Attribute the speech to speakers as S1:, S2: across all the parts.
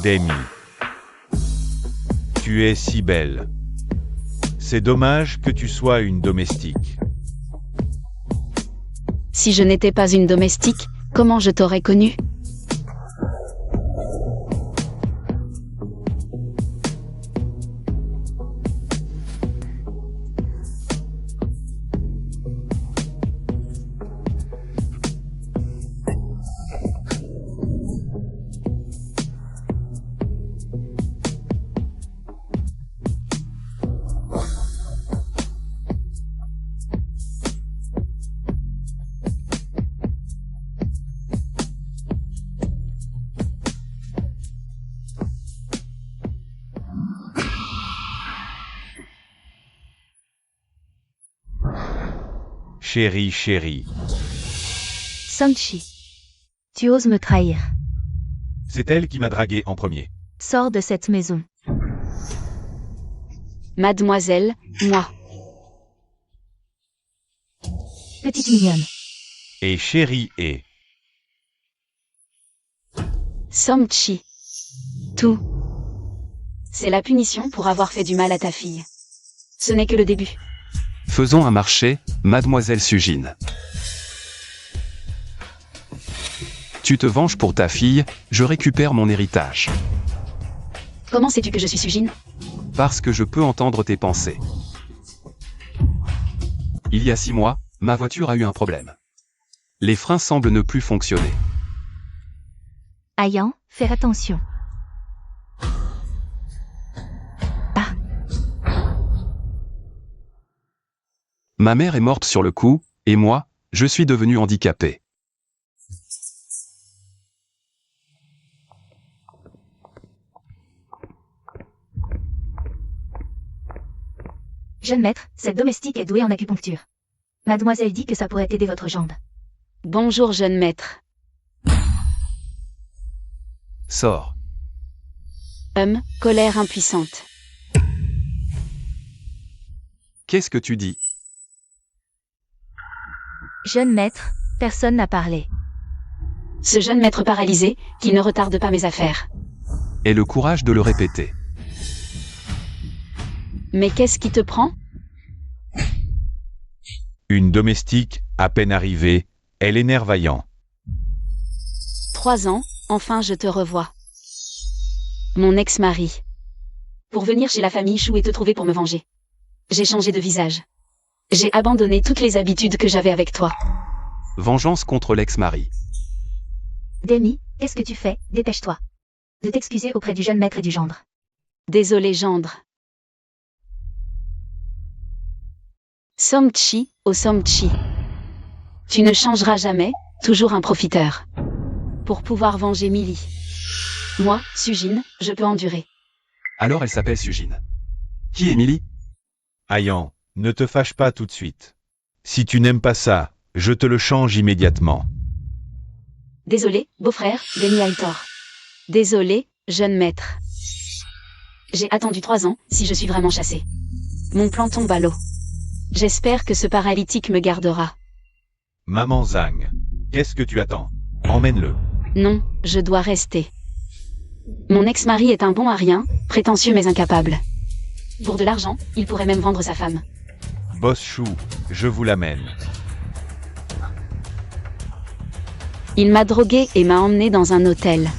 S1: Demi. Tu es si belle. C'est dommage que tu sois une domestique.
S2: Si je n'étais pas une domestique, comment je t'aurais connue?
S1: Chérie, chérie.
S3: Song-Chi. Tu oses me trahir.
S1: C'est elle qui m'a dragué en premier.
S3: Sors de cette maison.
S2: Mademoiselle, moi.
S3: Petite mignonne.
S1: Et chérie et...
S2: Song-Chi. Tout. C'est la punition pour avoir fait du mal à ta fille. Ce n'est que le début.
S4: Faisons un marché, mademoiselle Sujin. Tu te venges pour ta fille, je récupère mon héritage.
S2: Comment sais-tu que je suis Sujin?
S4: Parce que je peux entendre tes pensées. Il y a 6 mois, ma voiture a eu un problème. Les freins semblent ne plus fonctionner.
S3: Ayan, fais attention.
S4: Ma mère est morte sur le coup, et moi, je suis devenu handicapé.
S3: Jeune maître, cette domestique est douée en acupuncture. Mademoiselle dit que ça pourrait aider votre jambe.
S2: Bonjour jeune maître.
S4: Sors.
S2: Colère impuissante.
S4: Qu'est-ce que tu dis?
S3: Jeune maître, personne n'a parlé.
S2: Ce jeune maître paralysé, qui ne retarde pas mes affaires.
S4: Aie le courage de le répéter.
S2: Mais qu'est-ce qui te prend?
S1: Une domestique, à peine arrivée, elle est nervaillant.
S2: 3 ans, enfin je te revois. Mon ex-mari. Pour venir chez la famille Chou et te trouver pour me venger. J'ai changé de visage. J'ai abandonné toutes les habitudes que j'avais avec toi.
S4: Vengeance contre l'ex-mari.
S3: Demi, qu'est-ce que tu fais? Dépêche-toi. De t'excuser auprès du jeune maître et du gendre.
S2: Désolé gendre. Song-Chi, oh Song-Chi. Tu ne changeras jamais, toujours un profiteur. Pour pouvoir venger Millie. Moi, Sujin, je peux endurer.
S4: Alors elle s'appelle Sujin. Qui est Millie?
S1: Ayan, ne te fâche pas tout de suite. Si tu n'aimes pas ça, je te le change immédiatement.
S2: Désolé, beau-frère, Demi a eu tort. Désolé, jeune maître. J'ai attendu 3 ans, si je suis vraiment chassé. Mon plan tombe à l'eau. J'espère que ce paralytique me gardera.
S1: Maman Zhang, qu'est-ce que tu attends? Emmène-le.
S2: Non, je dois rester. Mon ex-mari est un bon à rien, prétentieux mais incapable. Pour de l'argent, il pourrait même vendre sa femme.
S1: Boss Chou, je vous l'amène.
S2: Il m'a drogué et m'a emmené dans un hôtel.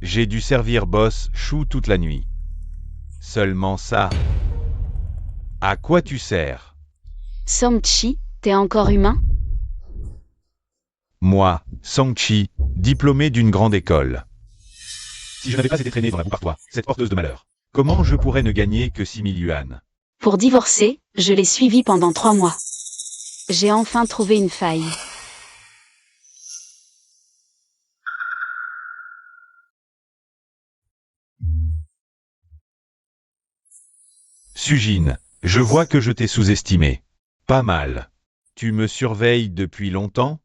S1: J'ai dû servir Boss Chou toute la nuit. Seulement ça. À quoi tu sers?
S2: Song-Chi, t'es encore humain?
S1: Moi, Song-Chi, diplômé d'une grande école. Si je n'avais pas été traîné dans la boue par toi, cette porteuse de malheur, comment je pourrais ne gagner que 6000 yuan?
S2: Pour divorcer, je l'ai suivi pendant 3 mois. J'ai enfin trouvé une faille.
S1: Sujin, je vois que je t'ai sous-estimé. Pas mal. Tu me surveilles depuis longtemps?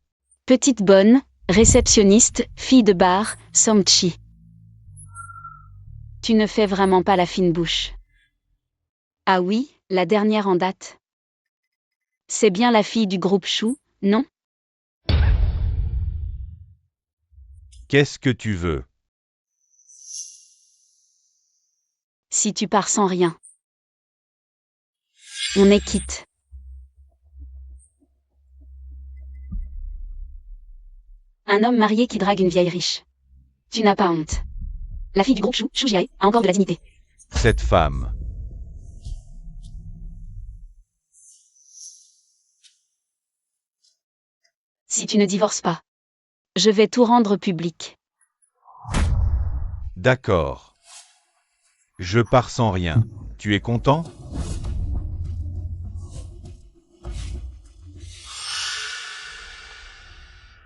S2: Petite bonne, réceptionniste, fille de bar, Song-Chi. Tu ne fais vraiment pas la fine bouche. Ah oui, la dernière en date. C'est bien la fille du groupe Chou, non?
S1: Qu'est-ce que tu veux?
S2: Si tu pars sans rien. On est quitte. Un homme marié qui drague une vieille riche. Tu n'as pas honte. La fille du groupe Chou, Choujiae, a encore de la dignité.
S1: Cette femme.
S2: Si tu ne divorces pas, je vais tout rendre public.
S1: D'accord. Je pars sans rien. Tu es content?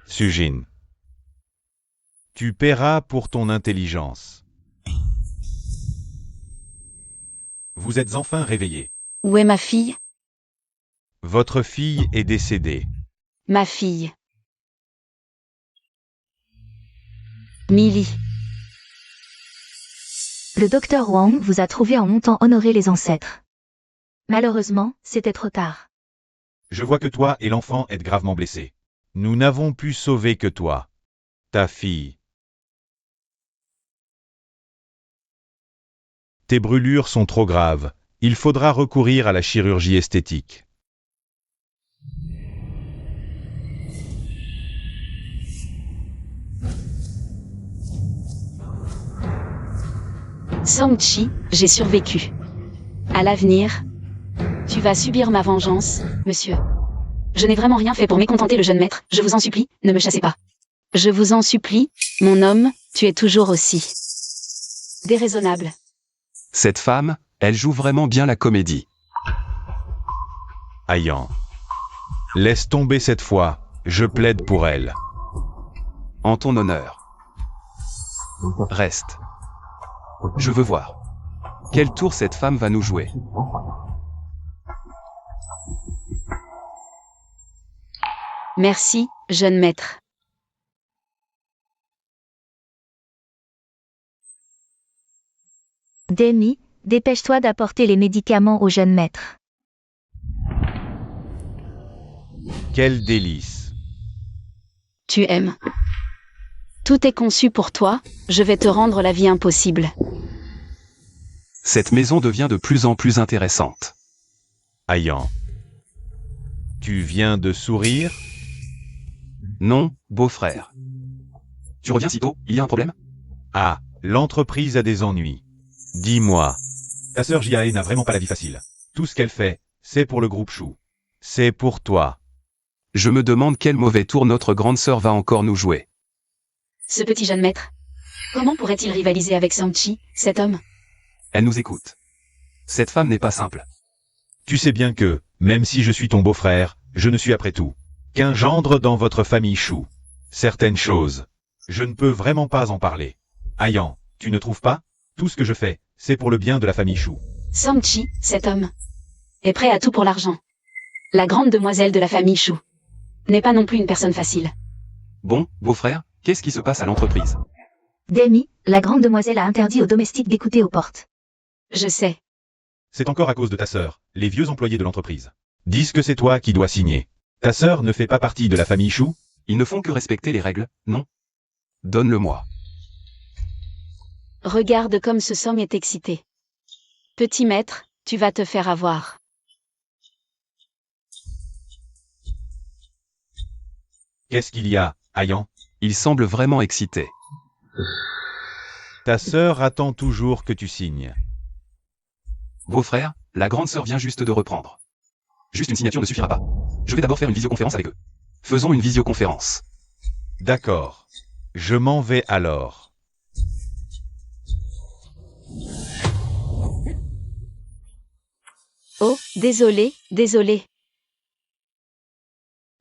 S1: Sujin. Tu paieras pour ton intelligence. Vous êtes enfin réveillé.
S2: Où est ma fille?
S1: Votre fille est décédée.
S2: Ma fille. Millie.
S3: Le docteur Wang vous a trouvé en montant honorer les ancêtres. Malheureusement, c'était trop tard.
S1: Je vois que toi et l'enfant êtes gravement blessés. Nous n'avons pu sauver que toi. Ta fille. Tes brûlures sont trop graves. Il faudra recourir à la chirurgie esthétique.
S2: Song-Chi, j'ai survécu. À l'avenir, tu vas subir ma vengeance, monsieur. Je n'ai vraiment rien fait pour mécontenter le jeune maître, je vous en supplie, ne me chassez pas. Je vous en supplie, mon homme, tu es toujours aussi déraisonnable.
S4: Cette femme, elle joue vraiment bien la comédie.
S1: Ayan. Laisse tomber cette fois, je plaide pour elle.
S4: En ton honneur. Reste. Je veux voir. Quel tour cette femme va nous jouer?
S2: Merci, jeune maître.
S3: Demi, dépêche-toi d'apporter les médicaments au jeune maître.
S1: Quel délice.
S2: Tu aimes. Tout est conçu pour toi, je vais te rendre la vie impossible.
S4: Cette maison devient de plus en plus intéressante.
S1: Ayan. Tu viens de sourire?
S4: Non, beau-frère. Tu reviens si tôt, il y a un problème?
S1: Ah, l'entreprise a des ennuis. Dis-moi. Ta sœur Jiae n'a vraiment pas la vie facile. Tout ce qu'elle fait, c'est pour le groupe Chou. C'est pour toi.
S4: Je me demande quel mauvais tour notre grande sœur va encore nous jouer.
S2: Ce petit jeune maître. Comment pourrait-il rivaliser avec Song-Chi, cet homme?
S4: Elle nous écoute. Cette femme n'est pas simple.
S1: Tu sais bien que, même si je suis ton beau-frère, je ne suis après tout qu'un gendre dans votre famille Chou. Certaines choses, je ne peux vraiment pas en parler. Ayan, tu ne trouves pas? Tout ce que je fais, c'est pour le bien de la famille Chou.
S2: Song-Chi, cet homme, est prêt à tout pour l'argent. La grande demoiselle de la famille Chou n'est pas non plus une personne facile.
S4: Bon, beau-frère, qu'est-ce qui se passe à l'entreprise?
S3: Demi, la grande demoiselle a interdit aux domestiques d'écouter aux portes.
S2: Je sais.
S1: C'est encore à cause de ta sœur, les vieux employés de l'entreprise disent que c'est toi qui dois signer. Ta sœur ne fait pas partie de la famille Chou?
S4: Ils ne font que respecter les règles, non? Donne-le-moi.
S2: Regarde comme ce somme est excité. Petit maître, tu vas te faire avoir.
S1: Qu'est-ce qu'il y a, Ayan?
S4: Il semble vraiment excité.
S1: Ta sœur attend toujours que tu signes.
S4: Beau-frère, la grande sœur vient juste de reprendre. Juste une signature ne suffira pas. Je vais d'abord faire une visioconférence avec eux. Faisons une visioconférence.
S1: D'accord. Je m'en vais alors.
S2: Oh, désolé, désolé.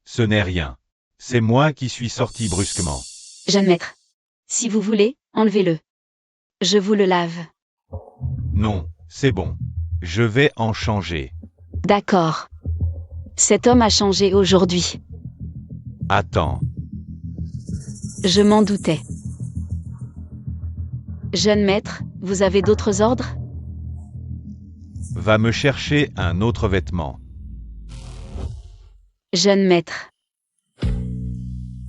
S1: Ce n'est rien. C'est moi qui suis sorti brusquement.
S2: Jeune maître. Si vous voulez, enlevez-le. Je vous le lave.
S1: Non, c'est bon. Je vais en changer.
S2: D'accord. Cet homme a changé aujourd'hui.
S1: Attends.
S2: Je m'en doutais. Jeune maître, vous avez d'autres ordres?
S1: Va me chercher un autre vêtement.
S2: Jeune maître.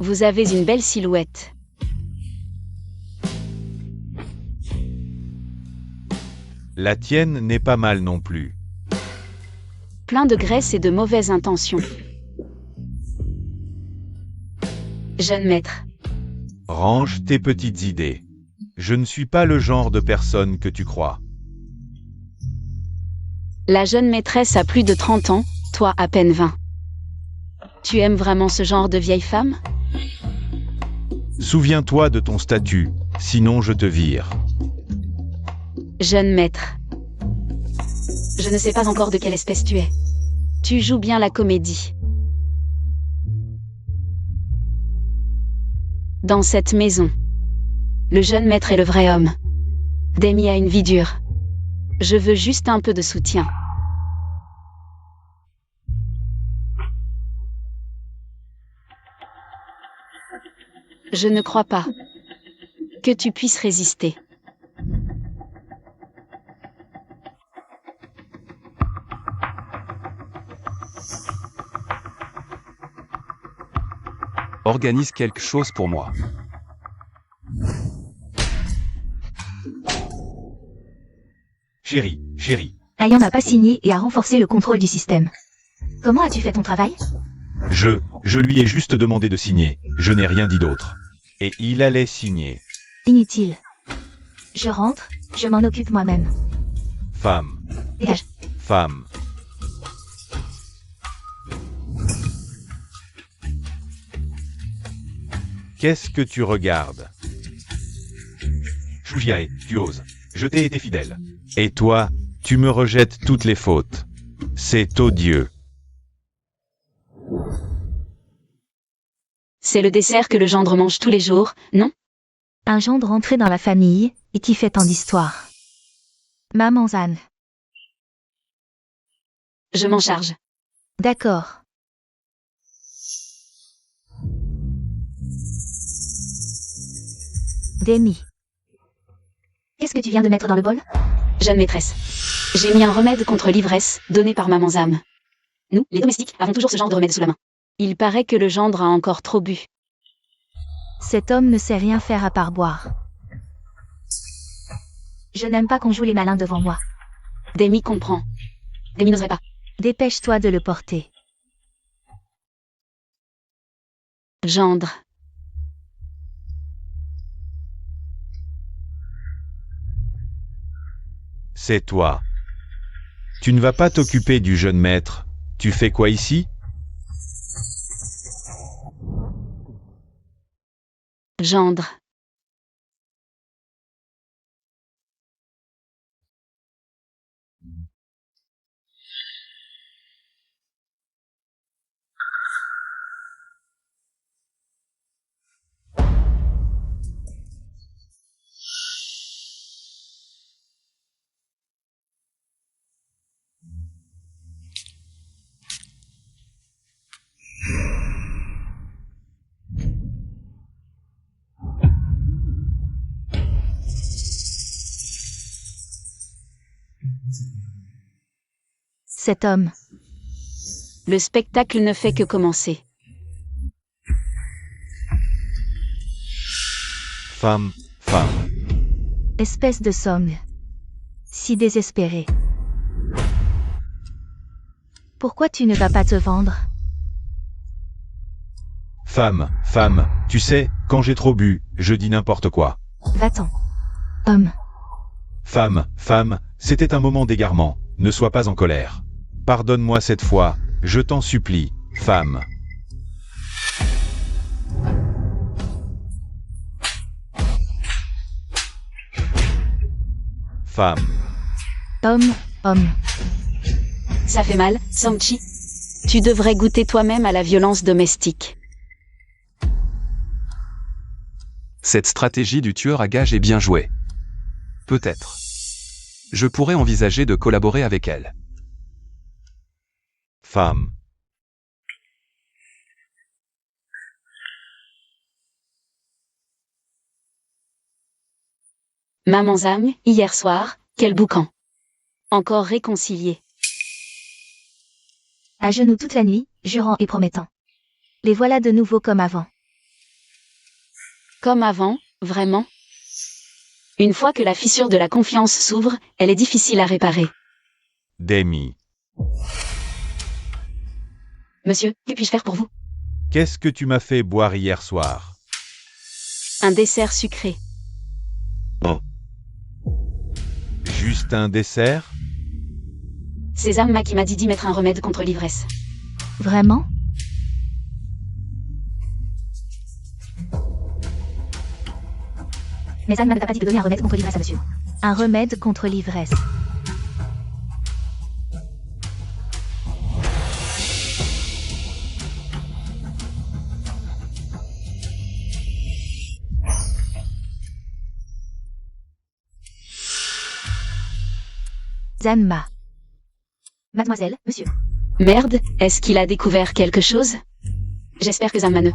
S2: Vous avez une belle silhouette.
S1: La tienne n'est pas mal non plus.
S2: Plein de graisse et de mauvaises intentions. Jeune maître.
S1: Range tes petites idées. Je ne suis pas le genre de personne que tu crois.
S2: La jeune maîtresse a plus de 30 ans, toi à peine 20. Tu aimes vraiment ce genre de vieille femme?
S1: Souviens-toi de ton statut, sinon je te vire.
S2: Jeune maître. Je ne sais pas encore de quelle espèce tu es. Tu joues bien la comédie. Dans cette maison, le jeune maître est le vrai homme. Demi a une vie dure. Je veux juste un peu de soutien. Je ne crois pas que tu puisses résister.
S4: Organise quelque chose pour moi.
S1: Chérie,
S3: Ayan n'a pas signé et a renforcé le contrôle du système. Comment as-tu fait ton travail?
S1: je lui ai juste demandé de signer, je n'ai rien dit d'autre. Et il allait signer.
S3: Inutile. Je rentre, je m'en occupe moi-même.
S1: Femme,
S3: Dégage.
S1: femme. Qu'est-ce que tu regardes? Choujiae, tu oses. Je t'ai été fidèle. Et toi, tu me rejettes toutes les fautes. C'est odieux.
S2: C'est le dessert que le gendre mange tous les jours, non?
S3: Un gendre rentré dans la famille et qui fait tant d'histoires. Maman Zan.
S2: Je m'en charge.
S3: D'accord. Demi. Qu'est-ce que tu viens de mettre dans le bol?
S2: Jeune maîtresse. J'ai mis un remède contre l'ivresse, donné par maman Zam. Nous, les domestiques, avons toujours ce genre de remède sous la main. Il paraît que le gendre a encore trop bu.
S3: Cet homme ne sait rien faire à part boire. Je n'aime pas qu'on joue les malins devant moi.
S2: Demi comprend. Demi n'oserait pas.
S3: Dépêche-toi de le porter.
S2: Gendre.
S1: C'est toi. Tu ne vas pas t'occuper du jeune maître. Tu fais quoi ici?
S2: Gendre.
S3: Cet homme.
S2: Le spectacle ne fait que commencer.
S1: Femme, femme.
S3: Espèce de somme. Si désespéré. Pourquoi tu ne vas pas te vendre?
S1: Femme, femme. Tu sais, quand j'ai trop bu, je dis n'importe quoi.
S3: Va-t'en. Homme.
S1: Femme, femme, c'était un moment d'égarement. Ne sois pas en colère. Pardonne-moi cette fois, je t'en supplie, femme. Femme.
S3: Homme. Homme.
S2: Ça fait mal, Sangchi. Tu devrais goûter toi-même à la violence domestique.
S4: Cette stratégie du tueur à gages est bien jouée. Peut-être. Je pourrais envisager de collaborer avec elle.
S1: Femme.
S2: Maman Zam, hier soir, quel boucan. Encore réconciliés.
S3: À genoux toute la nuit, jurant et promettant. Les voilà de nouveau comme avant.
S2: Comme avant, vraiment. Une fois que la fissure de la confiance s'ouvre, elle est difficile à réparer.
S1: Demi,
S2: Monsieur, que puis-je faire pour vous?
S1: qu'est-ce que tu m'as fait boire hier soir?
S2: Un dessert sucré.
S1: Juste un dessert?
S2: C'est Zamma qui m'a dit d'y mettre un remède contre l'ivresse.
S3: Vraiment? Mais Anne ne t'a pas dit de donner un remède contre l'ivresse à monsieur. Un remède contre l'ivresse. Zanma. Mademoiselle, monsieur.
S2: Merde, est-ce qu'il a découvert quelque chose? J'espère que Zamma ne.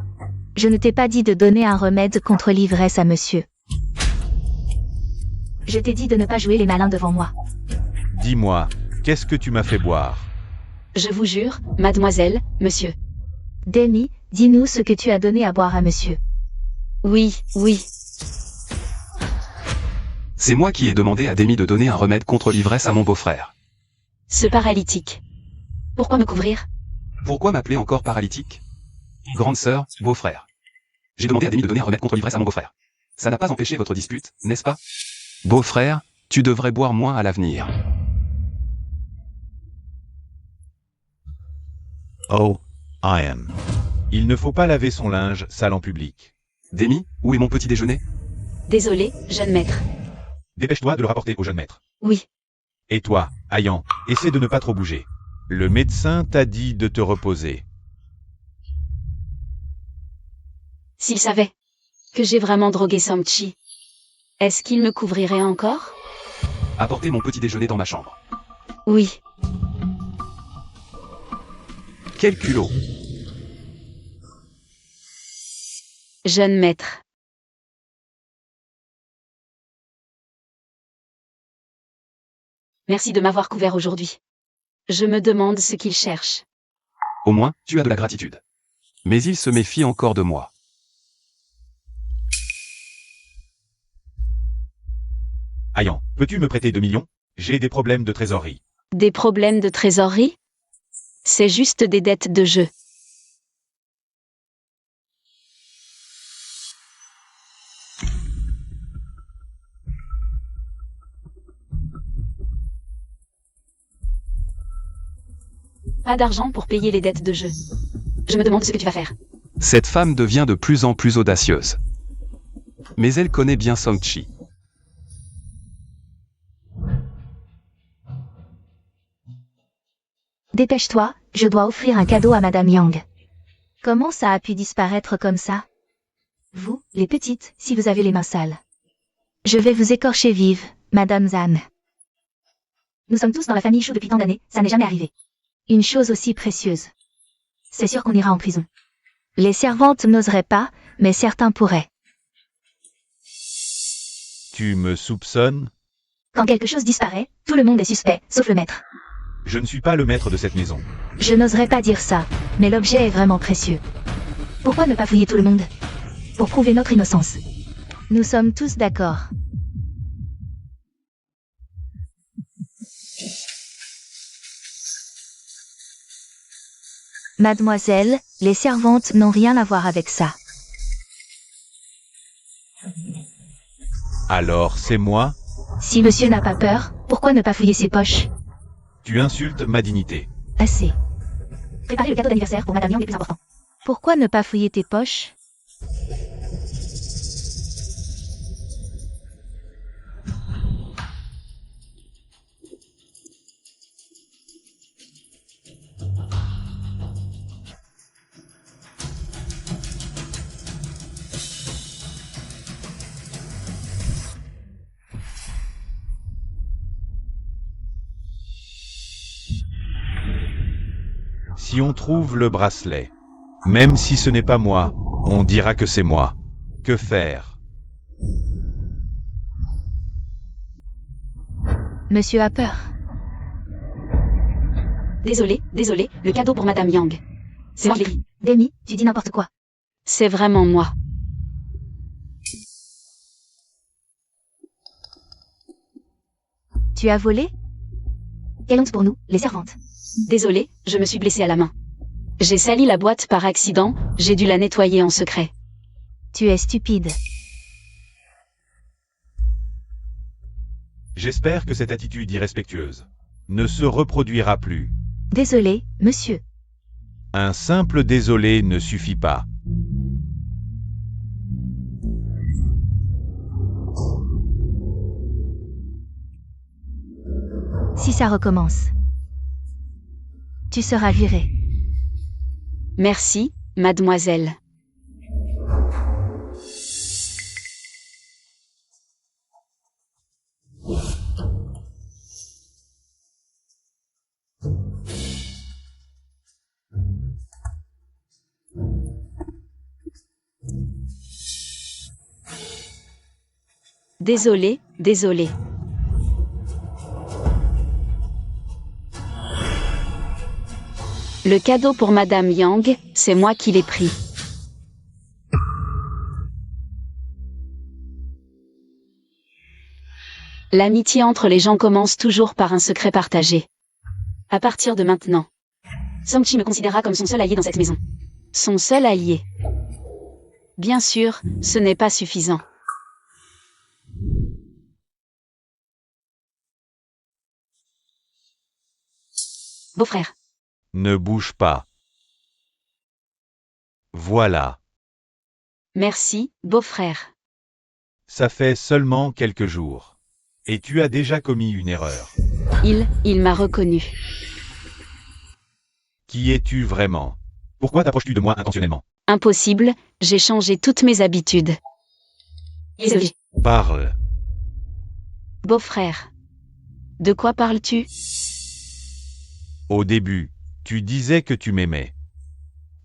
S3: Je ne t'ai pas dit de donner un remède contre l'ivresse à monsieur. Je t'ai dit de ne pas jouer les malins devant moi.
S1: Dis-moi, qu'est-ce que tu m'as fait boire?
S2: Je vous jure, mademoiselle, monsieur.
S3: Demi, dis-nous ce que tu as donné à boire à monsieur.
S2: Oui, oui.
S4: C'est moi qui ai demandé à Demi de donner un remède contre l'ivresse à mon beau-frère.
S2: Ce paralytique. Pourquoi me couvrir?
S4: Pourquoi m'appeler encore paralytique? Grande sœur, beau-frère. J'ai demandé à Demi de donner un remède contre l'ivresse à mon beau-frère. Ça n'a pas empêché votre dispute, n'est-ce pas? Beau-frère, tu devrais boire moins à l'avenir.
S1: Oh, Ian. Il ne faut pas laver son linge sale en public.
S4: Demi, où est mon petit déjeuner?
S2: Désolé, jeune maître.
S1: Dépêche-toi de le rapporter au jeune maître.
S2: Oui.
S1: Et toi, Ayan, essaie de ne pas trop bouger. Le médecin t'a dit de te reposer.
S2: S'il savait que j'ai vraiment drogué Samchi, est-ce qu'il me couvrirait encore?
S4: Apportez mon petit déjeuner dans ma chambre.
S2: Oui.
S4: Quel culot!
S2: Jeune maître. Merci de m'avoir couvert aujourd'hui. Je me demande ce qu'il cherche.
S4: Au moins, tu as de la gratitude. Mais il se méfie encore de moi.
S1: Ayan, peux-tu me prêter 2 millions? J'ai des problèmes de trésorerie.
S2: Des problèmes de trésorerie? C'est juste des dettes de jeu. Pas d'argent pour payer les dettes de jeu. Je me demande ce que tu vas faire.
S4: Cette femme devient de plus en plus audacieuse. Mais elle connaît bien Songchi.
S3: Dépêche-toi, je dois offrir un cadeau à Madame Yang. Comment ça a pu disparaître comme ça? Vous, les petites, si vous avez les mains sales. Je vais vous écorcher vive, Madame Zan. Nous sommes tous dans la famille Chou depuis tant d'années, ça n'est jamais arrivé. Une chose aussi précieuse. C'est sûr qu'on ira en prison. Les servantes n'oseraient pas, mais certains pourraient.
S1: Tu me soupçonnes?
S3: Quand quelque chose disparaît, tout le monde est suspect, sauf le maître.
S1: Je ne suis pas le maître de cette maison.
S3: Je n'oserais pas dire ça, mais l'objet est vraiment précieux. Pourquoi ne pas fouiller tout le monde? Pour prouver notre innocence. Nous sommes tous d'accord. Mademoiselle, les servantes n'ont rien à voir avec ça.
S1: Alors c'est moi?
S3: Si monsieur n'a pas peur, pourquoi ne pas fouiller ses poches?
S1: Tu insultes ma dignité.
S3: Assez. Préparer le cadeau d'anniversaire pour Madame Yang est plus important. Pourquoi ne pas fouiller tes poches?
S1: Si on trouve le bracelet, même si ce n'est pas moi, on dira que c'est moi. Que faire?
S3: Monsieur a peur.
S2: Désolé, le cadeau pour Madame Yang. C'est moi qui l'ai pris.
S3: Demi, tu dis n'importe quoi.
S2: C'est vraiment moi.
S3: Tu as volé? Quelle honte pour nous, les servantes.
S2: Désolé, je me suis blessée à la main. J'ai sali la boîte par accident, j'ai dû la nettoyer en secret.
S3: Tu es stupide.
S1: J'espère que cette attitude irrespectueuse ne se reproduira plus.
S3: Désolé, monsieur.
S1: Un simple désolé ne suffit pas.
S3: Si ça recommence, tu seras viré.
S2: Merci, mademoiselle. Désolé. Le cadeau pour Madame Yang, c'est moi qui l'ai pris. L'amitié entre les gens commence toujours par un secret partagé. À partir de maintenant, Song-Chi me considéra comme son seul allié dans cette maison. Son seul allié. Bien sûr, ce n'est pas suffisant. Beau-frère.
S1: Ne bouge pas. Voilà.
S2: Merci, beau-frère.
S1: Ça fait seulement quelques jours. Et tu as déjà commis une erreur.
S2: Il m'a reconnu.
S1: Qui es-tu vraiment? Pourquoi t'approches-tu de moi intentionnellement?
S2: Impossible, j'ai changé toutes mes habitudes. Désolé.
S1: Parle.
S2: Beau-frère. De quoi parles-tu?
S1: Au début, tu disais que tu m'aimais.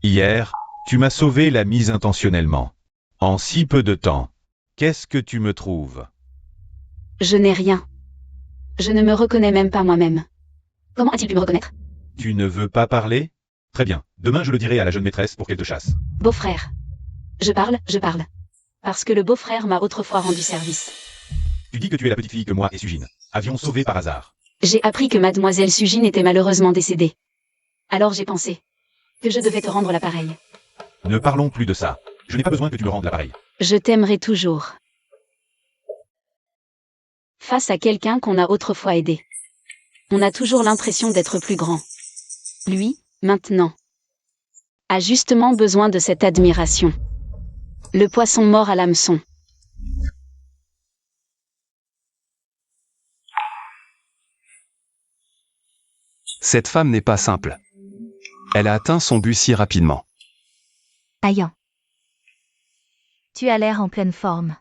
S1: Hier, tu m'as sauvé la mise intentionnellement. En si peu de temps. Qu'est-ce que tu me trouves?
S2: Je n'ai rien. Je ne me reconnais même pas moi-même. Comment a-t-il pu me reconnaître?
S1: Tu ne veux pas parler? Très bien. Demain je le dirai à la jeune maîtresse pour qu'elle te chasse.
S2: Beau-frère. Je parle. Parce que le beau-frère m'a autrefois rendu service.
S1: Tu dis que tu es la petite fille que moi et Sujin avions sauvée par hasard.
S2: J'ai appris que mademoiselle Sujin était malheureusement décédée. Alors j'ai pensé que je devais te rendre l'appareil.
S1: Ne parlons plus de ça. Je n'ai pas besoin que tu me rendes l'appareil.
S2: Je t'aimerai toujours. Face à quelqu'un qu'on a autrefois aidé, on a toujours l'impression d'être plus grand. Lui, maintenant, a justement besoin de cette admiration. Le poisson mort à l'hameçon.
S4: Cette femme n'est pas simple. Elle a atteint son but si rapidement.
S3: Ayan. Tu as l'air en pleine forme.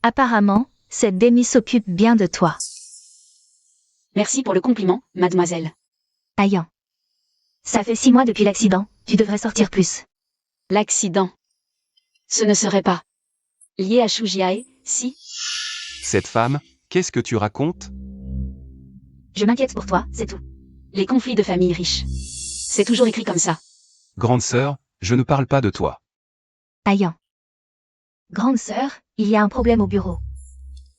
S3: Apparemment, cette Demi s'occupe bien de toi.
S2: Merci pour le compliment, mademoiselle.
S3: Ayan. Ça fait 6 mois depuis l'accident, tu devrais sortir plus.
S2: L'accident. Ce ne serait pas lié à Shujiae, si?
S4: Cette femme, qu'est-ce que tu racontes?
S3: Je m'inquiète pour toi, c'est tout.
S2: Les conflits de famille riches. C'est toujours écrit comme ça.
S4: Grande sœur, je ne parle pas de toi.
S3: Ayan. Grande sœur, il y a un problème au bureau.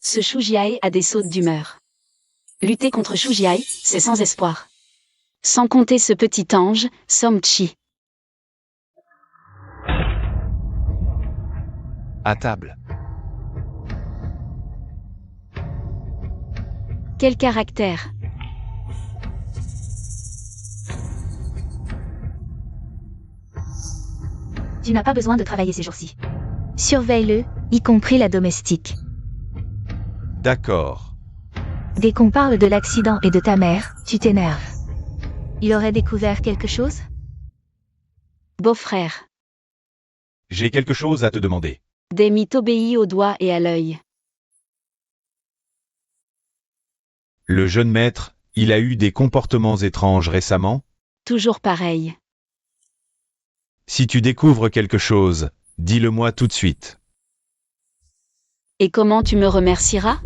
S2: Ce Shujiae a des sautes d'humeur. Lutter contre Shujiae, c'est sans espoir. Sans compter ce petit ange, Song-Chi.
S4: À table.
S2: Quel caractère.
S3: Tu n'as pas besoin de travailler ces jours-ci. Surveille-le, y compris la domestique.
S1: D'accord.
S3: Dès qu'on parle de l'accident et de ta mère, tu t'énerves. Il aurait découvert quelque chose?
S2: Beau-frère.
S1: J'ai quelque chose à te demander.
S2: Demi t'obéit au doigt et à l'œil.
S1: Le jeune maître, il a eu des comportements étranges récemment?
S2: Toujours pareil.
S1: Si tu découvres quelque chose, dis-le-moi tout de suite.
S2: Et comment tu me remercieras?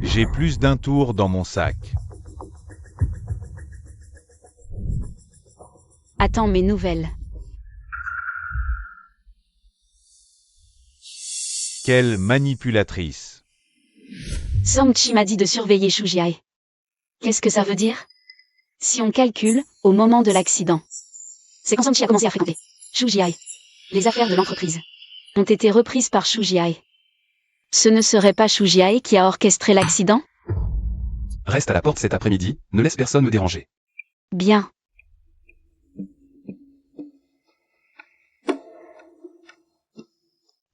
S1: J'ai plus d'un tour dans mon sac.
S2: Attends mes nouvelles.
S1: Quelle manipulatrice.
S2: Song-Chi m'a dit de surveiller Shu Jiae. Qu'est-ce que ça veut dire? Si on calcule, au moment de l'accident. C'est quand Song-Chi a commencé à fréquenter Shu Jiae. Les affaires de l'entreprise ont été reprises par Shu Jiae. Ce ne serait pas Shu Jiae qui a orchestré l'accident?
S4: Reste à la porte cet après-midi, ne laisse personne me déranger.
S2: Bien.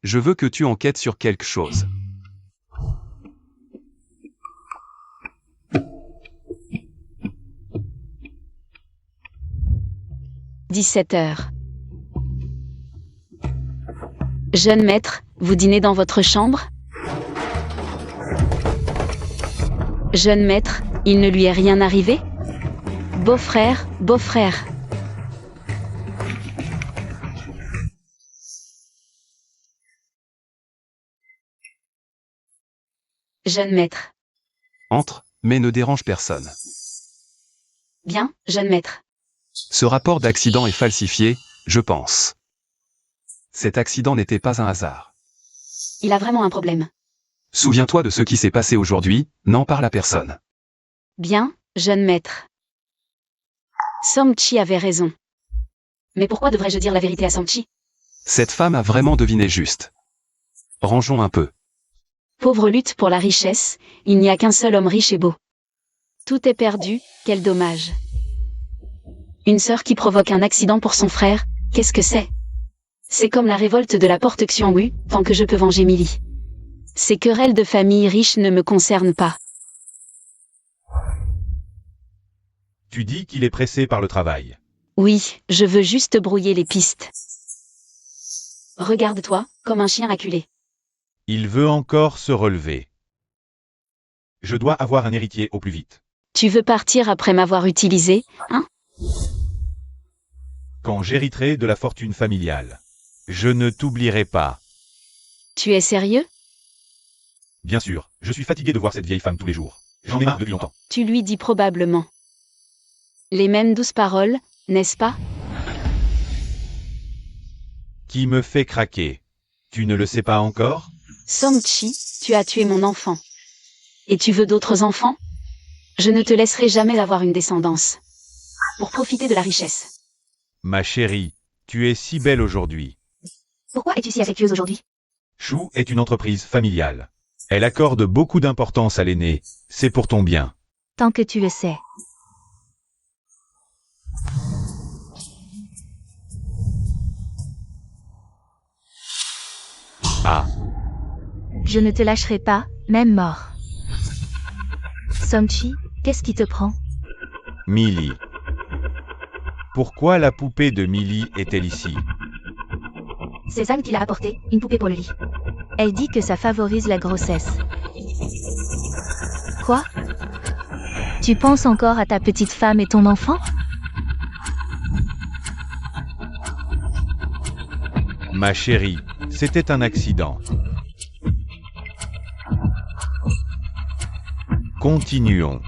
S4: Je veux que tu enquêtes sur quelque chose. «
S2: 17h. Jeune maître, vous dînez dans votre chambre? Jeune maître, il ne lui est rien arrivé? Beau-frère, beau-frère. Jeune maître.
S4: Entre, mais ne dérange personne.
S2: Bien, jeune maître.
S4: Ce rapport d'accident est falsifié, je pense. Cet accident n'était pas un hasard.
S2: Il a vraiment un problème.
S4: Souviens-toi de ce qui s'est passé aujourd'hui, n'en parle à personne.
S2: Bien, jeune maître. Song-Chi avait raison. Mais pourquoi devrais-je dire la vérité à Song-Chi?
S4: Cette femme a vraiment deviné juste. Rangeons un peu.
S2: Pauvre lutte pour la richesse, il n'y a qu'un seul homme riche et beau. Tout est perdu, quel dommage. Une sœur qui provoque un accident pour son frère, qu'est-ce que c'est? C'est comme la révolte de la porte Xiongwu, tant que je peux venger Millie. Ces querelles de famille riche ne me concernent pas.
S1: Tu dis qu'il est pressé par le travail.
S2: Oui, je veux juste brouiller les pistes. Regarde-toi, comme un chien acculé.
S1: Il veut encore se relever. Je dois avoir un héritier au plus vite.
S2: Tu veux partir après m'avoir utilisé, hein?
S1: Quand j'hériterai de la fortune familiale. Je ne t'oublierai pas.
S2: Tu es sérieux?
S1: Bien sûr, je suis fatigué de voir cette vieille femme tous les jours. J'en ai marre depuis longtemps.
S2: Tu lui dis probablement les mêmes douces paroles, n'est-ce pas?
S1: Qui me fait craquer? Tu ne le sais pas encore?
S2: Song-Chi, tu as tué mon enfant. Et tu veux d'autres enfants? Je ne te laisserai jamais avoir une descendance. Pour profiter de la richesse.
S1: Ma chérie, tu es si belle aujourd'hui.
S3: Pourquoi es-tu si affectueuse aujourd'hui?
S1: Chou est une entreprise familiale. Elle accorde beaucoup d'importance à l'aîné. C'est pour ton bien.
S3: Tant que tu le sais.
S1: Ah,
S3: Je ne te lâcherai pas, même mort. Song-Chi, qu'est-ce qui te prend?
S1: Millie. Pourquoi la poupée de Millie est-elle ici?
S3: C'est Zhang qui l'a apporté, une poupée pour le lit. Elle dit que ça favorise la grossesse. Quoi? Tu penses encore à ta petite femme et ton enfant?
S1: Ma chérie, c'était un accident. Continuons.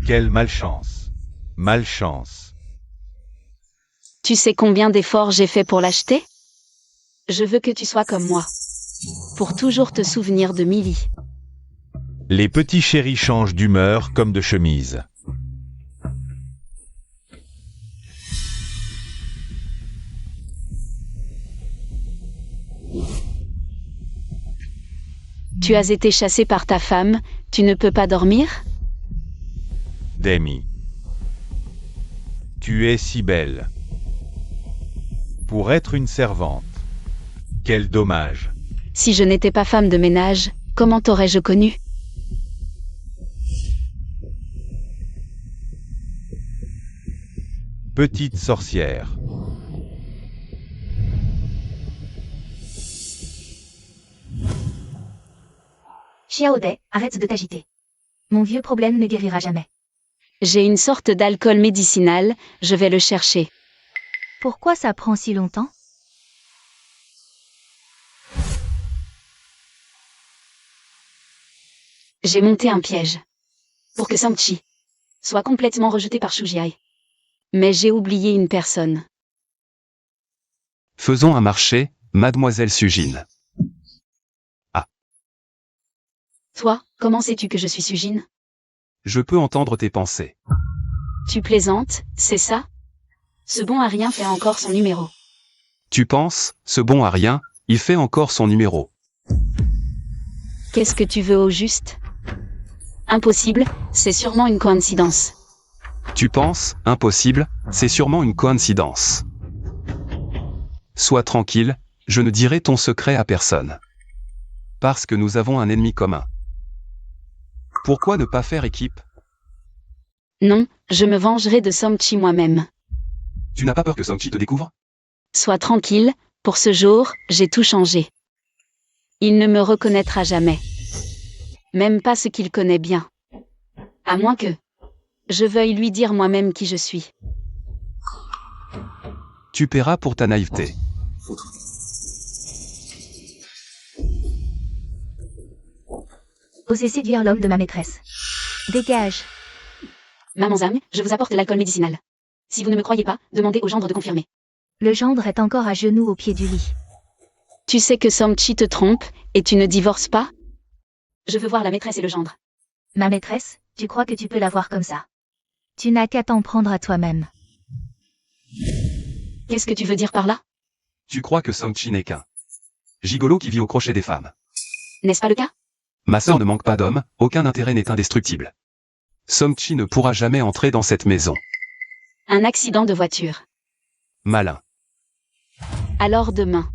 S1: Quelle malchance. Malchance.
S2: Tu sais combien d'efforts j'ai fait pour l'acheter? Je veux que tu sois comme moi. Pour toujours te souvenir de Millie.
S1: Les petits chéris changent d'humeur comme de chemise.
S2: Tu as été chassé par ta femme, tu ne peux pas dormir?
S1: Demi. Tu es si belle. Pour être une servante. Quel dommage.
S2: Si je n'étais pas femme de ménage, comment t'aurais-je connu?
S1: Petite sorcière.
S3: Xiaodai, arrête de t'agiter. Mon vieux problème ne guérira jamais.
S2: J'ai une sorte d'alcool médicinal, je vais le chercher.
S3: Pourquoi ça prend si longtemps?
S2: J'ai monté un piège. Pour que Samchi soit complètement rejeté par Shujiai. Mais j'ai oublié une personne.
S4: Faisons un marché, mademoiselle Sujin.
S2: Toi, comment sais-tu que je suis Sujin?
S4: Je peux entendre tes pensées.
S2: Tu plaisantes, c'est ça? Ce bon à rien fait encore son numéro.
S4: Tu penses, ce bon à rien, il fait encore son numéro.
S2: Qu'est-ce que tu veux au juste? Impossible, c'est sûrement une coïncidence.
S4: Tu penses, impossible, c'est sûrement une coïncidence. Sois tranquille, je ne dirai ton secret à personne. Parce que nous avons un ennemi commun. Pourquoi ne pas faire équipe?
S2: Non, je me vengerai de Samchi moi-même.
S4: Tu n'as pas peur que Samchi te découvre?
S2: Sois tranquille, pour ce jour, j'ai tout changé. Il ne me reconnaîtra jamais. Même pas ce qu'il connaît bien. À moins que je veuille lui dire moi-même qui je suis.
S4: Tu paieras pour ta naïveté.
S3: Osez séduire l'homme de ma maîtresse. Dégage.
S2: Maman Zhang, je vous apporte l'alcool médicinal. Si vous ne me croyez pas, demandez au gendre de confirmer.
S3: Le gendre est encore à genoux au pied du lit.
S2: Tu sais que Samchi te trompe, et tu ne divorces pas? Je veux voir la maîtresse et le gendre.
S3: Ma maîtresse, tu crois que tu peux la voir comme ça? Tu n'as qu'à t'en prendre à toi-même.
S2: Qu'est-ce que tu veux dire par là?
S4: Tu crois que Samchi n'est qu'un gigolo qui vit au crochet des femmes.
S2: N'est-ce pas le cas?
S4: Ma sœur ne manque pas d'hommes, aucun intérêt n'est indestructible. Samchi ne pourra jamais entrer dans cette maison.
S2: Un accident de voiture.
S4: Malin.
S2: Alors demain.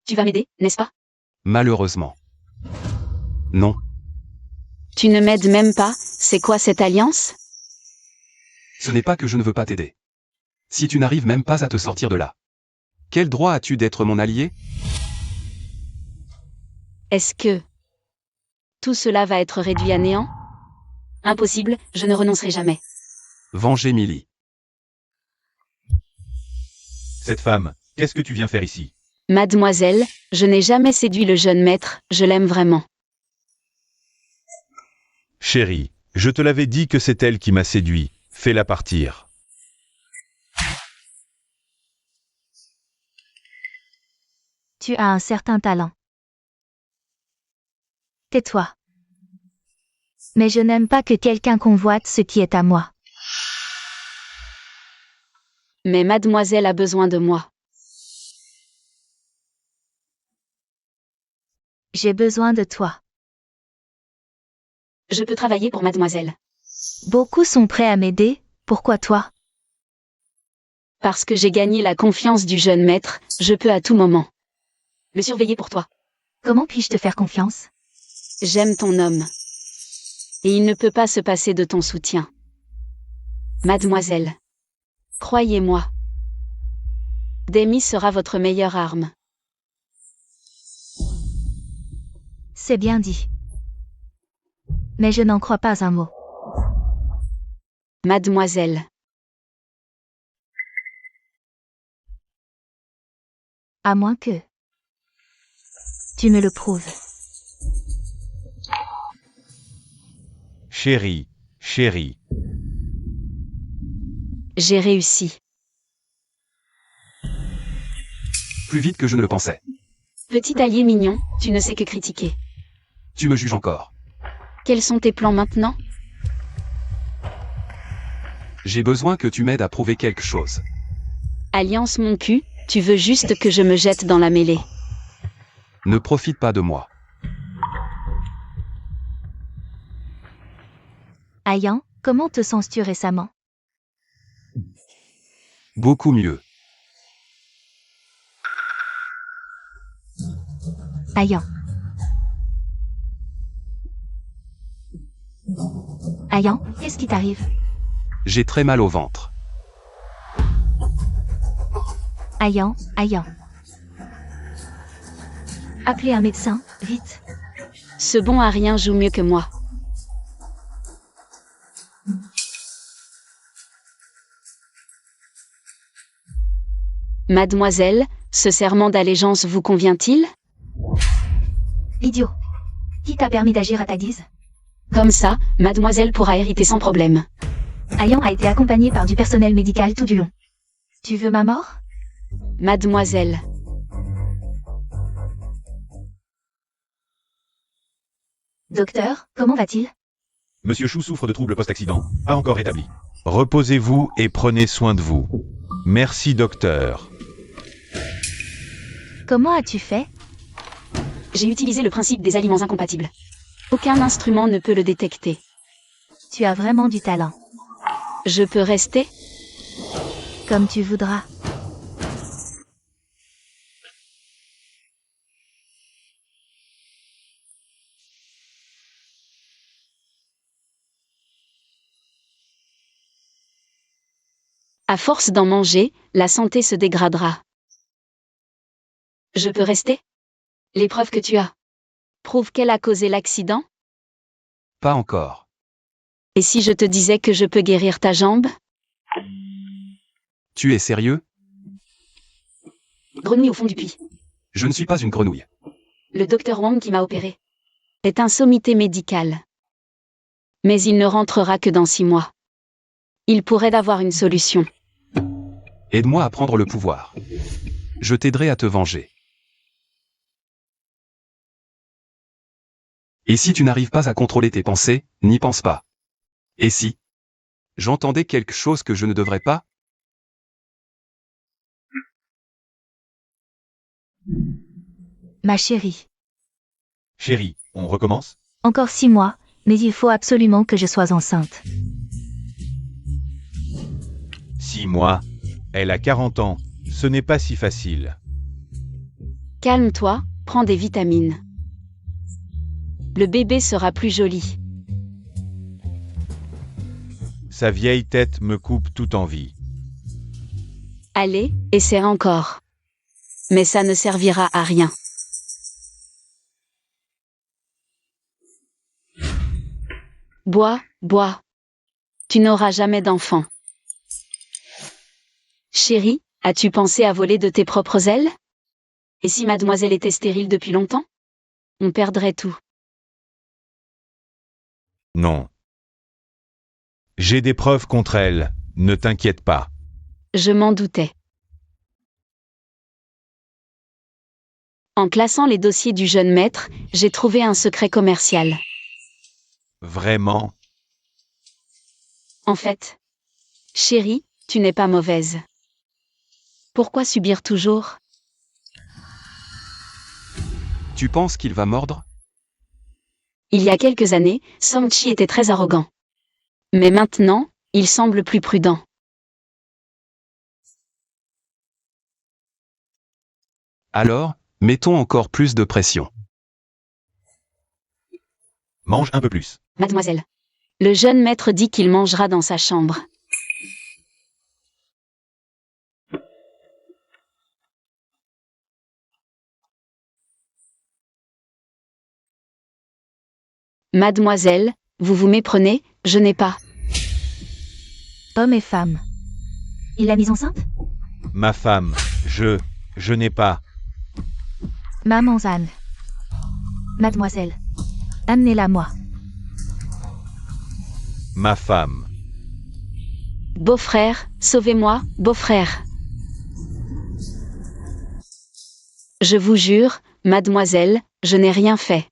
S2: Tu vas m'aider, n'est-ce pas?
S4: Malheureusement. Non.
S2: Tu ne m'aides même pas, c'est quoi cette alliance?
S4: Ce n'est pas que je ne veux pas t'aider. Si tu n'arrives même pas à te sortir de là. Quel droit as-tu d'être mon allié?
S2: Est-ce que tout cela va être réduit à néant? Impossible, je ne renoncerai jamais.
S4: Venger Millie.
S1: Cette femme, qu'est-ce que tu viens faire ici?
S2: Mademoiselle, je n'ai jamais séduit le jeune maître, je l'aime vraiment.
S1: Chérie, je te l'avais dit que c'est elle qui m'a séduit. Fais-la partir.
S3: Tu as un certain talent. Tais-toi. Mais je n'aime pas que quelqu'un convoite ce qui est à moi.
S2: Mais mademoiselle a besoin de moi.
S3: J'ai besoin de toi.
S2: Je peux travailler pour mademoiselle.
S3: Beaucoup sont prêts à m'aider, pourquoi toi?
S2: Parce que j'ai gagné la confiance du jeune maître, je peux à tout moment le surveiller pour toi.
S3: Comment puis-je te faire confiance?
S2: J'aime ton homme. Et il ne peut pas se passer de ton soutien. Mademoiselle. Croyez-moi. Demi sera votre meilleure arme.
S3: C'est bien dit. Mais je n'en crois pas un mot.
S2: Mademoiselle.
S3: À moins que tu me le prouves.
S1: Chérie, chérie.
S2: J'ai réussi.
S4: Plus vite que je ne le pensais.
S2: Petit allié mignon, tu ne sais que critiquer.
S4: Tu me juges encore.
S2: Quels sont tes plans maintenant?
S4: J'ai besoin que tu m'aides à prouver quelque chose.
S2: Alliance mon cul, tu veux juste que je me jette dans la mêlée.
S4: Ne profite pas de moi.
S3: Ayan, comment te sens-tu récemment?
S4: Beaucoup mieux.
S3: Ayan. Ayan, qu'est-ce qui t'arrive?
S4: J'ai très mal au ventre.
S3: Ayan, Ayan. Appelez un médecin, vite.
S2: Ce bon à rien joue mieux que moi. Mademoiselle, ce serment d'allégeance vous convient-il?
S3: Idiot. Qui t'a permis d'agir à ta guise?
S2: Comme ça, mademoiselle pourra hériter sans problème.
S3: Ayan a été accompagné par du personnel médical tout du long. Tu veux ma mort?
S2: Mademoiselle.
S3: Docteur, comment va-t-il?
S1: Monsieur Chou souffre de troubles post-accident, pas encore rétabli. Reposez-vous et prenez soin de vous. Merci docteur.
S3: Comment as-tu fait?
S2: J'ai utilisé le principe des aliments incompatibles. Aucun instrument ne peut le détecter.
S3: Tu as vraiment du talent.
S2: Je peux rester?
S3: Comme tu voudras.
S2: À force d'en manger, la santé se dégradera. Je peux rester? L'épreuve que tu as prouve qu'elle a causé l'accident?
S4: Pas encore.
S2: Et si je te disais que je peux guérir ta jambe?
S4: Tu es sérieux?
S2: Grenouille au fond du puits.
S4: Je ne suis pas une grenouille.
S2: Le docteur Wang qui m'a opéré est un sommité médical. Mais il ne rentrera que dans 6 mois. Il pourrait avoir une solution.
S4: Aide-moi à prendre le pouvoir. Je t'aiderai à te venger. Et si tu n'arrives pas à contrôler tes pensées, n'y pense pas. Et si j'entendais quelque chose que je ne devrais pas?
S3: Ma chérie.
S1: Chérie, on recommence?
S3: Encore 6 mois, mais il faut absolument que je sois enceinte.
S1: 6 mois. Elle a 40 ans. Ce n'est pas si facile.
S2: Calme-toi, prends des vitamines. Le bébé sera plus joli.
S1: Sa vieille tête me coupe toute envie.
S2: Allez, essaie encore. Mais ça ne servira à rien. Bois, bois. Tu n'auras jamais d'enfant. Chérie, as-tu pensé à voler de tes propres ailes? Et si mademoiselle était stérile depuis longtemps? On perdrait tout.
S1: Non. J'ai des preuves contre elle, ne t'inquiète pas.
S2: Je m'en doutais. En classant les dossiers du jeune maître, j'ai trouvé un secret commercial.
S1: Vraiment?
S2: En fait, chérie, tu n'es pas mauvaise. Pourquoi subir toujours?
S4: Tu penses qu'il va mordre?
S2: Il y a quelques années, Song-Chi était très arrogant. Mais maintenant, il semble plus prudent.
S4: Alors, mettons encore plus de pression.
S1: Mange un peu plus.
S2: Mademoiselle. Le jeune maître dit qu'il mangera dans sa chambre. Mademoiselle, vous vous méprenez, je n'ai pas.
S3: Homme et femme. Il l'a mise enceinte?
S1: Ma femme, je n'ai pas.
S3: Maman Zan. Mademoiselle. Amenez-la moi.
S1: Ma femme.
S2: Beau-frère, sauvez-moi, beau-frère. Je vous jure, mademoiselle, je n'ai rien fait.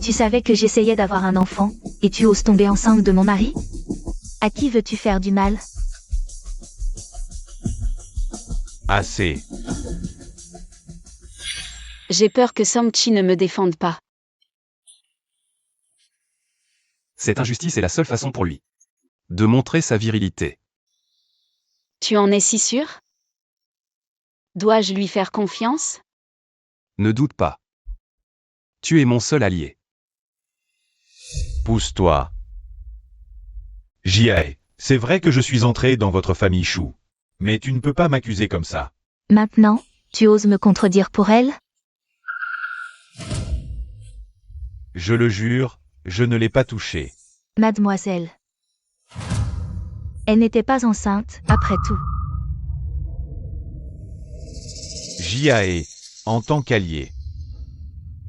S3: Tu savais que j'essayais d'avoir un enfant, et tu oses tomber enceinte de mon mari? À qui veux-tu faire du mal?
S1: Assez.
S2: J'ai peur que Song-Chi ne me défende pas.
S4: Cette injustice est la seule façon pour lui de montrer sa virilité.
S2: Tu en es si sûr? Dois-je lui faire confiance?
S4: Ne doute pas. Tu es mon seul allié.
S1: Pousse-toi. Jiae, c'est vrai que je suis entré dans votre famille Chou. Mais tu ne peux pas m'accuser comme ça.
S3: Maintenant, tu oses me contredire pour elle?
S1: Je le jure, je ne l'ai pas touchée.
S3: Mademoiselle. Elle n'était pas enceinte, après tout.
S1: Jiae, En tant qu'allié.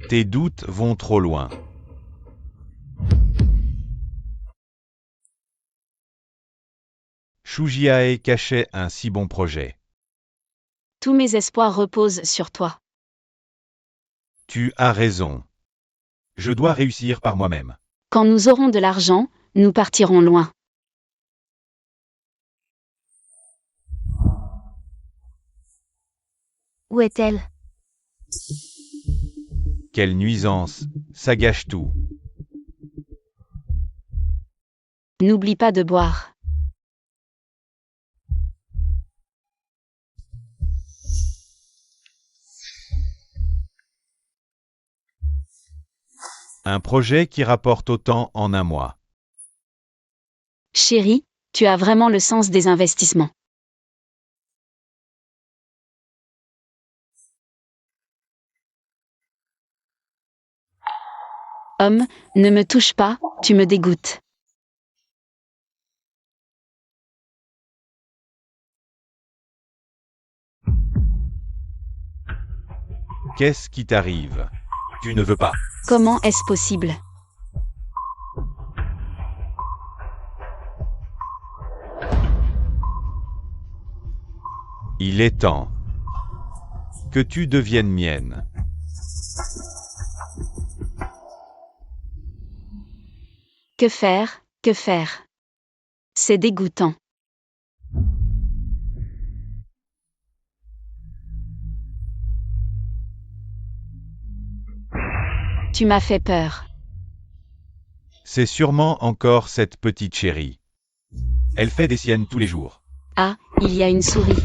S1: Tes doutes vont trop loin. Shujiae cachait un si bon projet.
S2: Tous mes espoirs reposent sur toi.
S1: Tu as raison. Je dois réussir par moi-même.
S2: Quand nous aurons de l'argent, nous partirons loin.
S3: Où est-elle?
S1: Quelle nuisance, ça gâche tout.
S2: N'oublie pas de boire.
S1: Un projet qui rapporte autant en un mois.
S2: Chérie, tu as vraiment le sens des investissements. Homme, ne me touche pas, tu me dégoûtes.
S1: Qu'est-ce qui t'arrive? Tu ne veux pas.
S2: Comment est-ce possible?
S1: Il est temps que tu deviennes mienne.
S2: Que faire, que faire? C'est dégoûtant. Tu m'as fait peur.
S1: C'est sûrement encore cette petite chérie. Elle fait des siennes tous les jours.
S2: Ah, il y a une souris.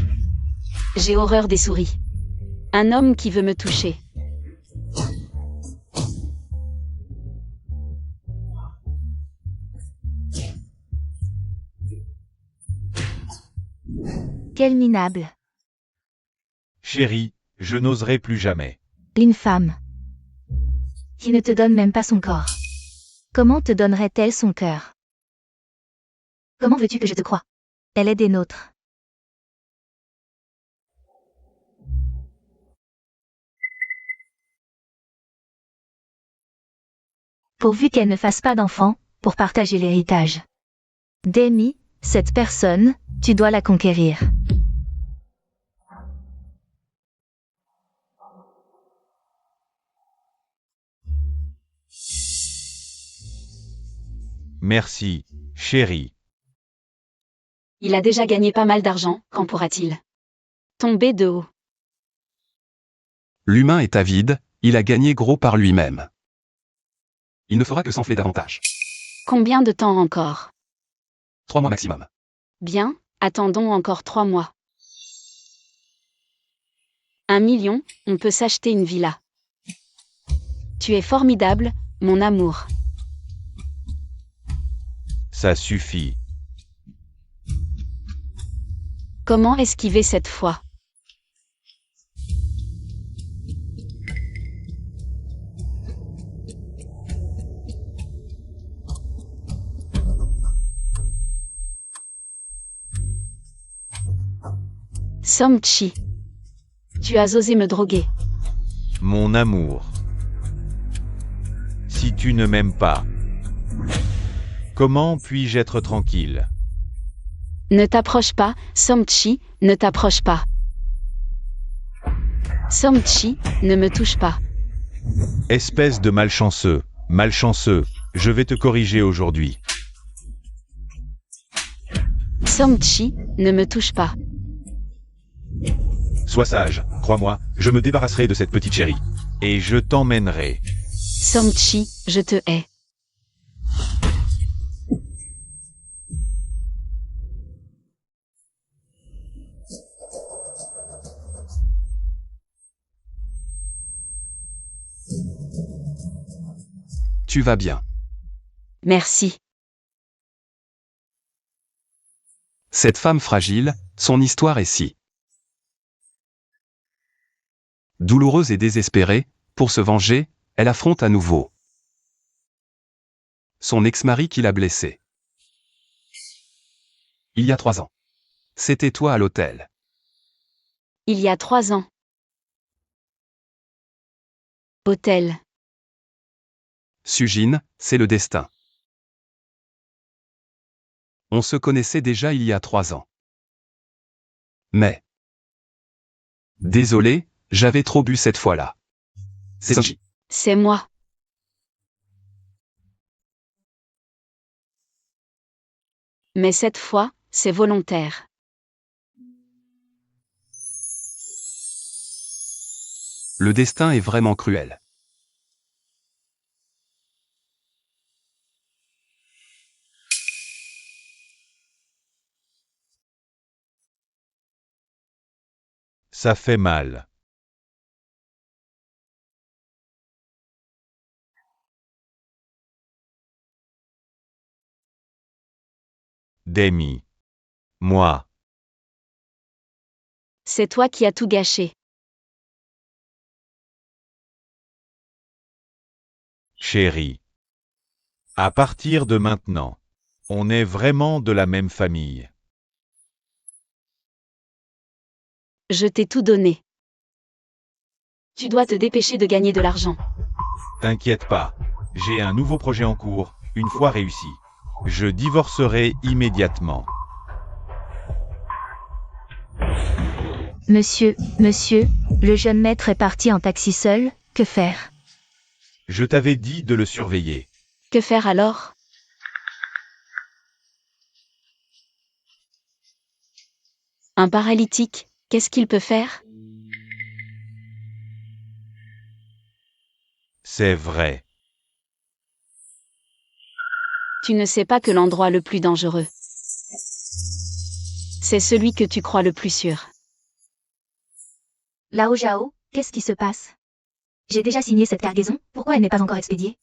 S2: J'ai horreur des souris. Un homme qui veut me toucher.
S3: Quel minable.
S1: Chérie, je n'oserai plus jamais.
S3: L'infâme. Qui ne te donne même pas son corps. Comment te donnerait-elle son cœur? Comment veux-tu que je te croie? Elle est des nôtres. Pourvu qu'elle ne fasse pas d'enfant, pour partager l'héritage. Demi, cette personne, tu dois la conquérir.
S1: Merci, chérie.
S2: Il a déjà gagné pas mal d'argent, quand pourra-t-il tomber de haut?
S4: L'humain est avide, il a gagné gros par lui-même. Il ne fera que s'enfler davantage.
S2: Combien de temps encore?
S4: 3 mois maximum.
S2: Bien, attendons encore 3 mois. 1 million, on peut s'acheter une villa. Tu es formidable, mon amour.
S1: Ça suffit.
S2: Comment esquiver cette fois? Somchi. Tu as osé me droguer.
S1: Mon amour. Si tu ne m'aimes pas, comment puis-je être tranquille?
S2: Ne t'approche pas, Somchi, ne t'approche pas. Somchi, ne me touche pas.
S1: Espèce de malchanceux, je vais te corriger aujourd'hui.
S2: Somchi, ne me touche pas.
S1: Sois sage, crois-moi, je me débarrasserai de cette petite chérie. Et je t'emmènerai.
S2: Somchi, je te hais.
S4: Tu vas bien.
S2: Merci.
S4: Cette femme fragile, son histoire est si douloureuse et désespérée, pour se venger, elle affronte à nouveau son ex-mari qui l'a blessée. Il y a 3 ans. C'était toi à l'hôtel.
S2: Il y a 3 ans. Hôtel.
S4: Sujin, c'est le destin. On se connaissait déjà il y a 3 ans. Mais... Désolé, j'avais trop bu cette fois-là. C'est Sonji.
S2: C'est moi. Mais cette fois, c'est volontaire.
S4: Le destin est vraiment cruel.
S1: Ça fait mal. Demi. Moi.
S2: C'est toi qui as tout gâché.
S1: Chérie. À partir de maintenant, on est vraiment de la même famille.
S2: Je t'ai tout donné. Tu dois te dépêcher de gagner de l'argent.
S1: T'inquiète pas, j'ai un nouveau projet en cours, une fois réussi. Je divorcerai immédiatement.
S3: Monsieur, le jeune maître est parti en taxi seul, que faire?
S1: Je t'avais dit de le surveiller.
S2: Que faire alors? Un paralytique, qu'est-ce qu'il peut faire?
S1: C'est vrai.
S2: Tu ne sais pas que l'endroit le plus dangereux, c'est celui que tu crois le plus sûr.
S3: Lao Zhao, qu'est-ce qui se passe? J'ai déjà signé cette cargaison, pourquoi elle n'est pas encore expédiée?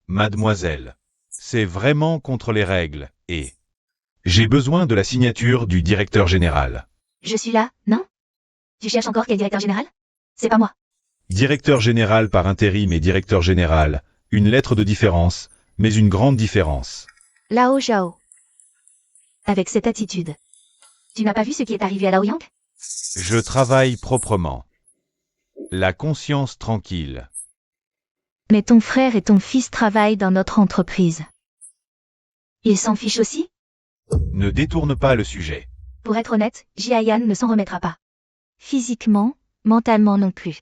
S1: Mademoiselle, c'est vraiment contre les règles, et... J'ai besoin de la signature du directeur général.
S3: Je suis là, non? Tu cherches encore quel directeur général? C'est pas moi.
S1: Directeur général par intérim et directeur général, une lettre de différence, mais une grande différence.
S3: Lao Zhao. Avec cette attitude. Tu n'as pas vu ce qui est arrivé à Lao Yang?
S1: Je travaille proprement. La conscience tranquille.
S3: Mais ton frère et ton fils travaillent dans notre entreprise. Ils s'en fichent aussi?
S1: Ne détourne pas le sujet.
S3: Pour être honnête, Jiayan ne s'en remettra pas. Physiquement, mentalement non plus.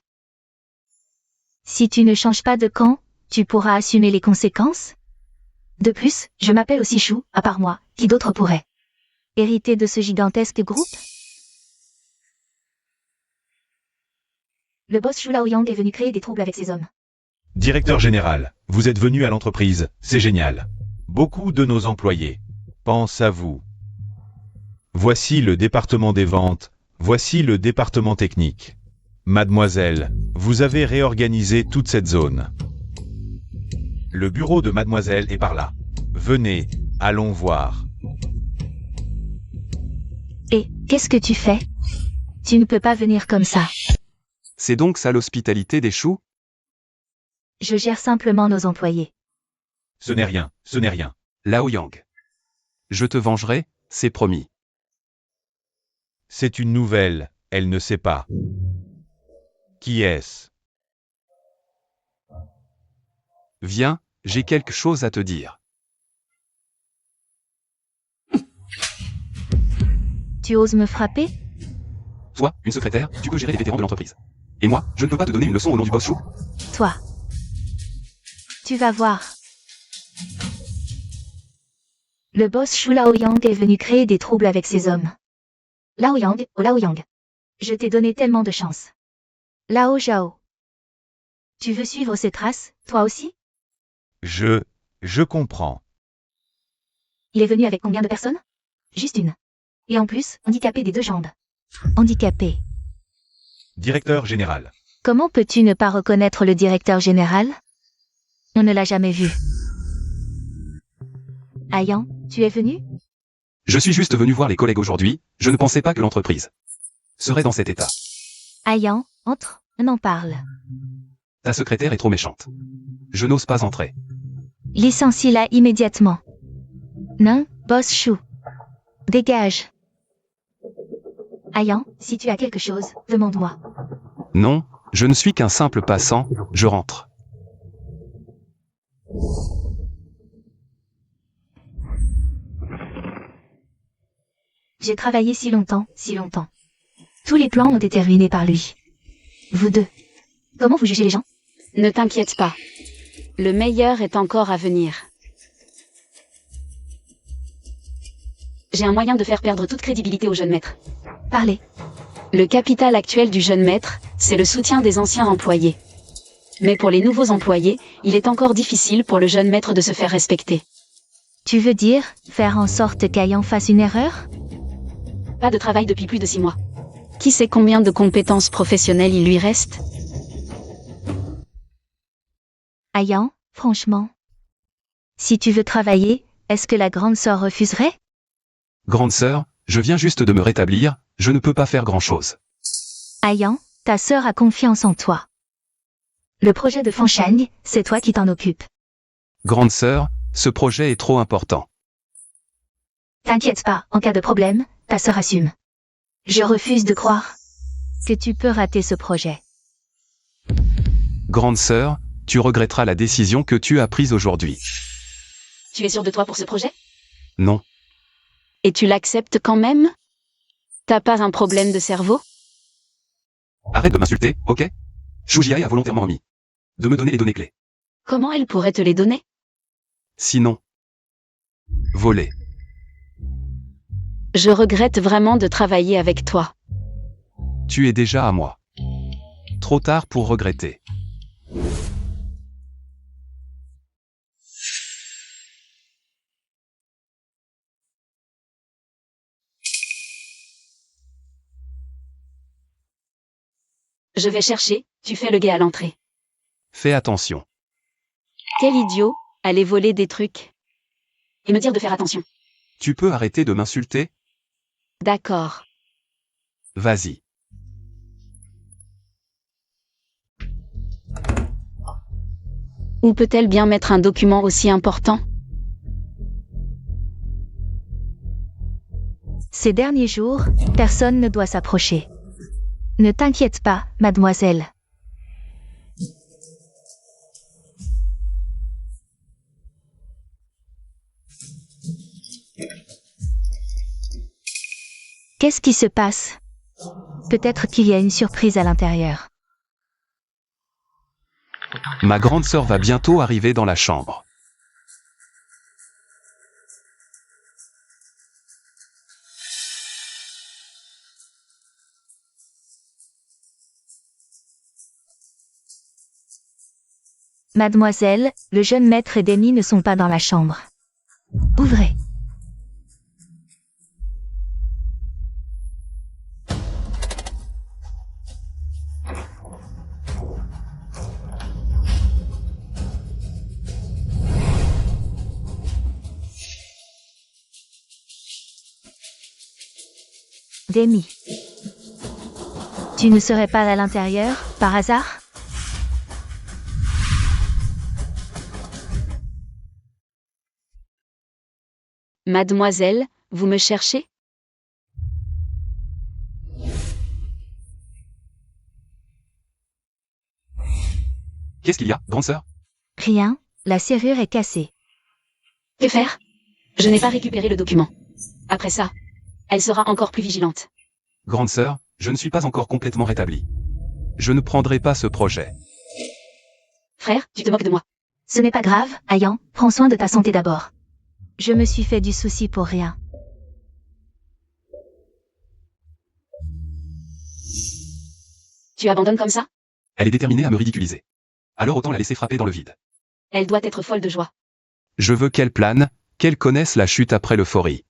S3: Si tu ne changes pas de camp, tu pourras assumer les conséquences? De plus, je m'appelle aussi Chou, à part moi, qui d'autre pourrait hériter de ce gigantesque groupe? Le boss Shu Laoyang est venu créer des troubles avec ses hommes.
S1: Directeur général, vous êtes venu à l'entreprise, c'est génial. Beaucoup de nos employés pensent à vous. Voici le département des ventes, voici le département technique. Mademoiselle, vous avez réorganisé toute cette zone. Le bureau de mademoiselle est par là. Venez, allons voir.
S3: Et, qu'est-ce que tu fais? Tu ne peux pas venir comme ça.
S4: C'est donc ça l'hospitalité des choux?
S3: Je gère simplement nos employés.
S1: Ce n'est rien, ce n'est rien.
S4: Lao Yang. Je te vengerai, c'est promis.
S1: C'est une nouvelle, elle ne sait pas. Qui est-ce?
S4: Viens, j'ai quelque chose à te dire.
S3: Tu oses me frapper?
S4: Toi, une secrétaire, tu peux gérer les vétérans de l'entreprise. Et moi, je ne peux pas te donner une leçon au nom du boss Chou.
S3: Toi. Tu vas voir. Le boss Shu Laoyang est venu créer des troubles avec ses hommes. Laoyang, oh Laoyang. Je t'ai donné tellement de chance. Lao Zhao. Tu veux suivre ses traces, toi aussi?
S1: Je comprends.
S3: Il est venu avec combien de personnes? Juste une. Et en plus, handicapé des 2 jambes. Handicapé.
S1: Directeur général.
S3: Comment peux-tu ne pas reconnaître le directeur général? On ne l'a jamais vu. Ayan, tu es venu?
S4: Je suis juste venu voir les collègues aujourd'hui, je ne pensais pas que l'entreprise serait dans cet état.
S3: Ayan, entre, on en parle.
S4: Ta secrétaire est trop méchante. Je n'ose pas entrer.
S3: Licencie-la immédiatement. Non, boss Chou. Dégage. Ayan, si tu as quelque chose, demande-moi.
S4: Non, Je ne suis qu'un simple passant, je rentre.
S3: J'ai travaillé si longtemps, si longtemps. Tous les plans ont été ruinés par lui. Vous deux. Comment vous jugez les gens?
S2: Ne t'inquiète pas. Le meilleur est encore à venir. J'ai un moyen de faire perdre toute crédibilité au jeune maître.
S3: Parlez.
S2: Le capital actuel du jeune maître, c'est le soutien des anciens employés. Mais pour les nouveaux employés, il est encore difficile pour le jeune maître de se faire respecter.
S3: Tu veux dire, faire en sorte qu'Ayan fasse une erreur?
S2: Pas de travail depuis plus de 6 mois. Qui sait combien de compétences professionnelles il lui reste?
S3: Ayan, franchement. Si tu veux travailler, est-ce que la grande sœur refuserait?
S4: Grande sœur, je viens juste de me rétablir, je ne peux pas faire grand-chose.
S3: Ayan, ta sœur a confiance en toi. Le projet de Fanchang, c'est toi qui t'en occupes.
S4: Grande sœur, ce projet est trop important.
S3: T'inquiète pas, en cas de problème, ta sœur assume. Je refuse de croire que tu peux rater ce projet.
S4: Grande sœur, tu regretteras la décision que tu as prise aujourd'hui.
S2: Tu es sûr de toi pour ce projet?
S4: Non.
S2: Et tu l'acceptes quand même? T'as pas un problème de cerveau?
S4: Arrête de m'insulter, ok? Shujiai a volontairement omis de me donner les données clés.
S2: Comment elle pourrait te les donner?
S4: Sinon, voler.
S2: Je regrette vraiment de travailler avec toi.
S4: Tu es déjà à moi. Trop tard pour regretter.
S2: Je vais chercher, tu fais le guet à l'entrée.
S4: Fais attention.
S2: Quel idiot, aller voler des trucs. Et me dire de faire attention.
S4: Tu peux arrêter de m'insulter?
S2: D'accord.
S4: Vas-y.
S2: Où peut-elle bien mettre un document aussi important?
S3: Ces derniers jours, personne ne doit s'approcher. Ne t'inquiète pas, mademoiselle. Qu'est-ce qui se passe? Peut-être qu'il y a une surprise à l'intérieur.
S4: Ma grande sœur va bientôt arriver dans la chambre.
S3: Mademoiselle, le jeune maître et Demi ne sont pas dans la chambre. Ouvrez. Demi. Tu ne serais pas à l'intérieur, par hasard?
S2: Mademoiselle, vous me cherchez?
S4: Qu'est-ce qu'il y a, grande sœur?
S3: Rien, la serrure est cassée.
S2: Que faire? Je n'ai pas récupéré le document. Après ça, elle sera encore plus vigilante.
S4: Grande sœur, je ne suis pas encore complètement rétabli. Je ne prendrai pas ce projet.
S2: Frère, tu te moques de moi.
S3: Ce n'est pas grave, Ayan, prends soin de ta santé d'abord. Je me suis fait du souci pour rien.
S2: Tu abandonnes comme ça?
S4: Elle est déterminée à me ridiculiser. Alors autant la laisser frapper dans le vide.
S2: Elle doit être folle de joie.
S4: Je veux qu'elle plane, qu'elle connaisse la chute après l'euphorie.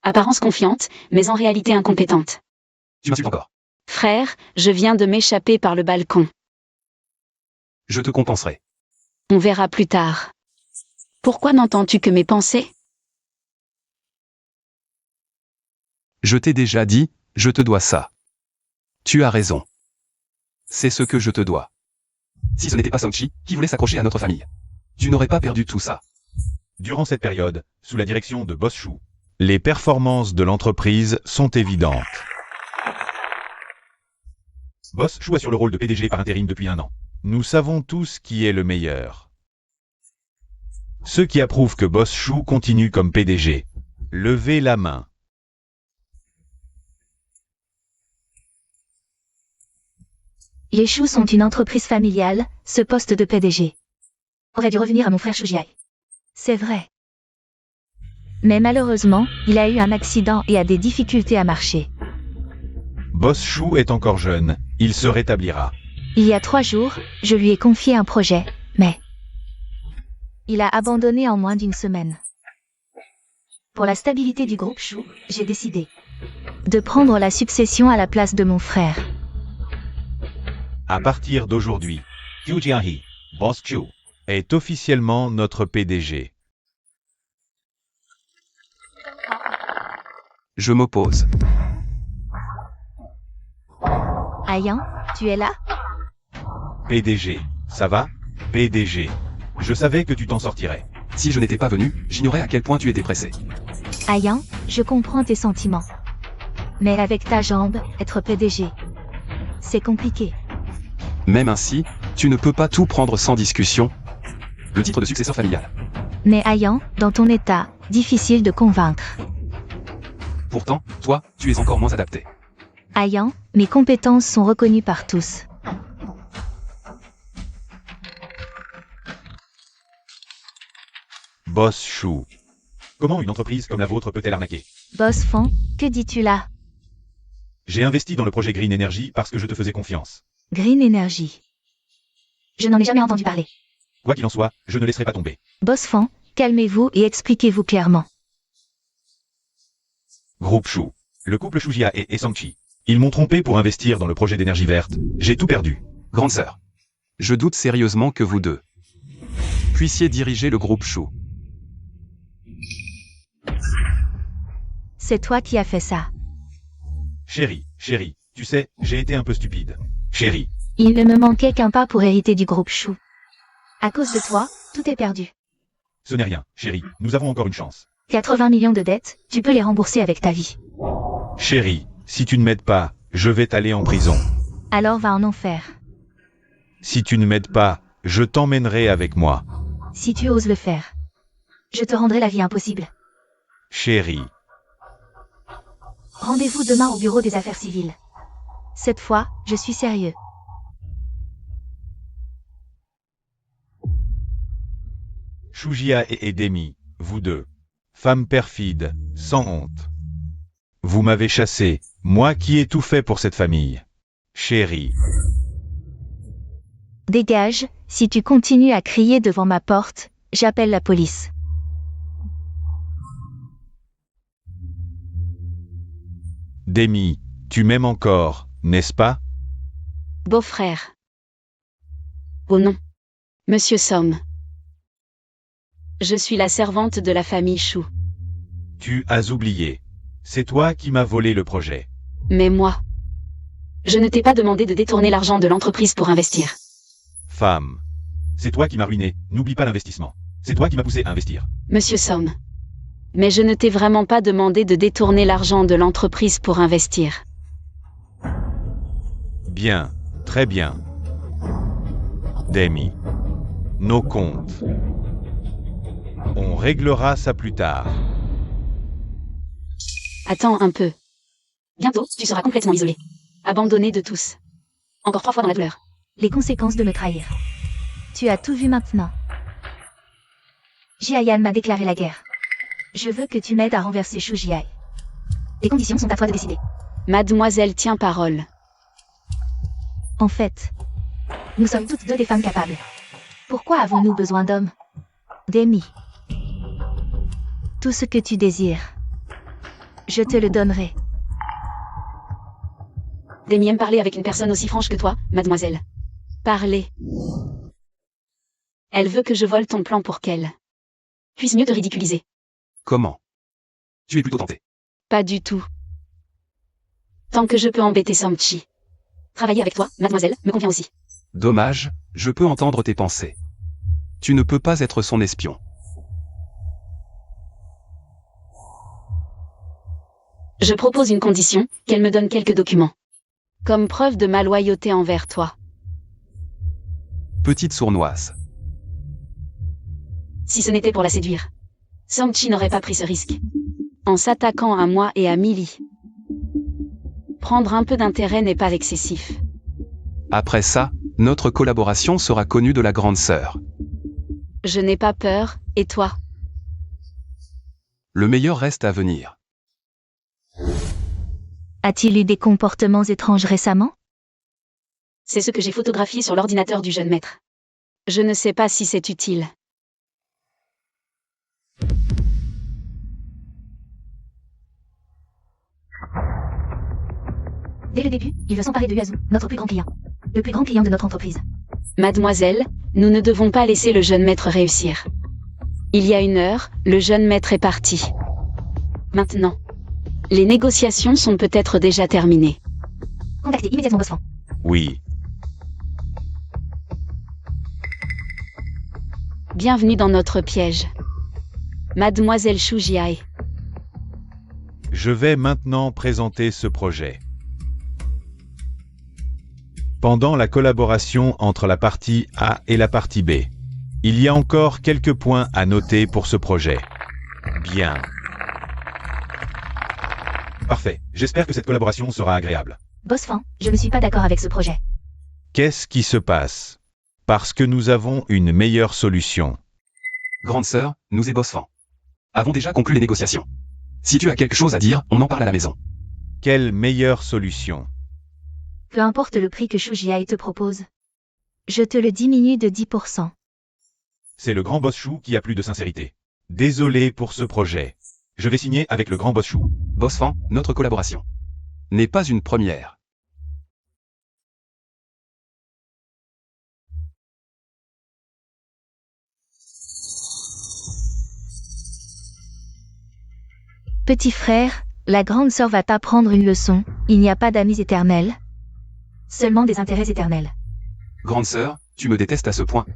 S2: Apparence confiante, mais en réalité incompétente.
S4: Tu m'insultes encore.
S2: Frère, je viens de m'échapper par le balcon.
S4: Je te compenserai.
S2: On verra plus tard. Pourquoi n'entends-tu que mes pensées?
S4: Je t'ai déjà dit, je te dois ça. Tu as raison. C'est ce que je te dois. Si ce n'était pas Songchi, qui voulait s'accrocher à notre famille, tu n'aurais pas perdu tout ça.
S1: Durant cette période, sous la direction de Boss Shu, les performances de l'entreprise sont évidentes. Boss Chou assure le rôle de PDG par intérim depuis 1 an. Nous savons tous qui est le meilleur. Ceux qui approuvent que Boss Chou continue comme PDG, levez la main.
S3: Les Choux sont une entreprise familiale, ce poste de PDG aurait dû revenir à mon frère Choujiai. C'est vrai. Mais malheureusement, il a eu un accident et a des difficultés à marcher.
S1: Boss Chou est encore jeune, il se rétablira.
S3: Il y a 3 jours, je lui ai confié un projet, mais il a abandonné en moins d'1 semaine. Pour la stabilité du groupe Chou, j'ai décidé de prendre la succession à la place de mon frère.
S1: À partir d'aujourd'hui, Qiu Jiahi, Boss Chou, est officiellement notre PDG.
S4: Je m'oppose.
S3: Ayan, tu es là?
S1: PDG, ça va? PDG. Je savais que tu t'en sortirais.
S4: Si je n'étais pas venu, j'ignorais à quel point tu étais pressé.
S3: Ayan, je comprends tes sentiments. Mais avec ta jambe, être PDG, c'est compliqué.
S4: Même ainsi, tu ne peux pas tout prendre sans discussion. Le titre de successeur familial.
S3: Mais Ayan, dans ton état, difficile de convaincre.
S4: Pourtant, toi, tu es encore moins adapté.
S3: Ayan, mes compétences sont reconnues par tous.
S1: Boss Chou. Comment une entreprise comme la vôtre peut-elle arnaquer?
S3: Boss Fan, que dis-tu là?
S1: J'ai investi dans le projet Green Energy parce que je te faisais confiance.
S3: Green Energy. Je n'en ai jamais entendu parler.
S1: Quoi qu'il en soit, je ne laisserai pas tomber.
S3: Boss Fan, calmez-vous et expliquez-vous clairement.
S1: Groupe Chou. Le couple Choujia et Sangchi. Ils m'ont trompé pour investir dans le projet d'énergie verte. J'ai tout perdu.
S4: Grande sœur. Je doute sérieusement que vous deux puissiez diriger le groupe Chou.
S3: C'est toi qui as fait ça.
S1: Chérie, tu sais, j'ai été un peu stupide. Chérie,
S3: Il ne me manquait qu'un pas pour hériter du groupe Chou. À cause de toi, tout est perdu.
S1: ce n'est rien, chérie, nous avons encore une chance.
S3: 80 millions de dettes, tu peux les rembourser avec ta vie.
S1: Chérie, si tu ne m'aides pas, je vais t'aller en prison.
S3: Alors va en enfer.
S1: Si tu ne m'aides pas, je t'emmènerai avec moi.
S3: Si tu oses le faire, je te rendrai la vie impossible.
S1: Chérie,
S3: Rendez-vous demain au bureau des affaires civiles. Cette fois, je suis sérieux.
S1: Choujia et Demi, vous deux. Femmes perfides, sans honte. Vous m'avez chassé, moi qui ai tout fait pour cette famille. Chérie,
S3: Dégage, si tu continues à crier devant ma porte, j'appelle la police.
S1: Demi, tu m'aimes encore, n'est-ce pas?
S2: Beau-frère. Oh non. Monsieur Somme. Je suis la servante de la famille Chou.
S1: Tu as oublié. C'est toi qui m'as volé le projet.
S2: Mais moi. Je ne t'ai pas demandé de détourner l'argent de l'entreprise pour investir.
S1: Femme. C'est toi qui m'as ruiné, n'oublie pas l'investissement. C'est toi qui m'as poussé à investir.
S2: Monsieur Somme. Mais je ne t'ai vraiment pas demandé de détourner l'argent de l'entreprise pour investir.
S1: Bien, très bien. Demi. Nos comptes. On réglera ça plus tard.
S2: Attends un peu. Bientôt, tu seras complètement isolé. Abandonné de tous. Encore 3 fois dans la douleur.
S3: Les conséquences de me trahir. Tu as tout vu maintenant. Jiayan m'a déclaré la guerre. Je veux que tu m'aides à renverser Chou Jiai. Les conditions sont à toi de décider.
S2: Mademoiselle tient parole.
S3: En fait, nous sommes toutes deux des femmes capables. Pourquoi avons-nous besoin d'hommes? Demi. Tout ce que tu désires, je te le donnerai.
S2: Demi aime parler avec une personne aussi franche que toi, mademoiselle. Parler. Elle veut que je vole ton plan pour qu'elle puisse mieux te ridiculiser.
S4: Comment? Tu es plutôt tenté.
S2: Pas du tout. Tant que je peux embêter Samchi. Travailler avec toi, mademoiselle, me convient aussi.
S4: Dommage, je peux entendre tes pensées. Tu ne peux pas être son espion.
S2: Je propose une condition, qu'elle me donne quelques documents. Comme preuve de ma loyauté envers toi.
S4: Petite sournoise.
S2: Si ce n'était pour la séduire, Sang-Chi n'aurait pas pris ce risque. En s'attaquant à moi et à Millie. Prendre un peu d'intérêt n'est pas excessif.
S4: Après ça, notre collaboration sera connue de la grande sœur.
S2: Je n'ai pas peur, et toi?
S4: Le meilleur reste à venir.
S3: A-t-il eu des comportements étranges récemment?
S2: C'est ce que j'ai photographié sur l'ordinateur du jeune maître. Je ne sais pas si c'est utile.
S3: Dès le début, il veut s'emparer de Yuazu, notre plus grand client. Le plus grand client de notre entreprise.
S2: Mademoiselle, nous ne devons pas laisser le jeune maître réussir. Il y a 1 heure, le jeune maître est parti. Maintenant. Les négociations sont peut-être déjà terminées.
S3: Contactez immédiatement Boss Fan.
S1: Oui.
S2: Bienvenue dans notre piège. Mademoiselle Shu Jiae.
S1: Je vais maintenant présenter ce projet. Pendant la collaboration entre la partie A et la partie B, il y a encore quelques points à noter pour ce projet. Bien. Parfait. J'espère que cette collaboration sera agréable.
S3: Boss Fan, je ne suis pas d'accord avec ce projet.
S1: Qu'est-ce qui se passe? Parce que nous avons une meilleure solution.
S4: Grande sœur, nous et Boss Fan avons déjà conclu les négociations. Si tu as quelque chose à dire, on en parle à la maison.
S1: Quelle meilleure solution?
S3: Peu importe le prix que Shu Jiae te propose. Je te le diminue de 10%.
S1: C'est le grand boss Chou qui a plus de sincérité. Désolé pour ce projet. Je vais signer avec le grand boss Chou.
S4: Boss Fan, notre collaboration n'est pas une première.
S3: Petit frère, la grande sœur va t'apprendre une leçon. Il n'y a pas d'amis éternels. Seulement des intérêts éternels.
S4: Grande sœur, tu me détestes à ce point.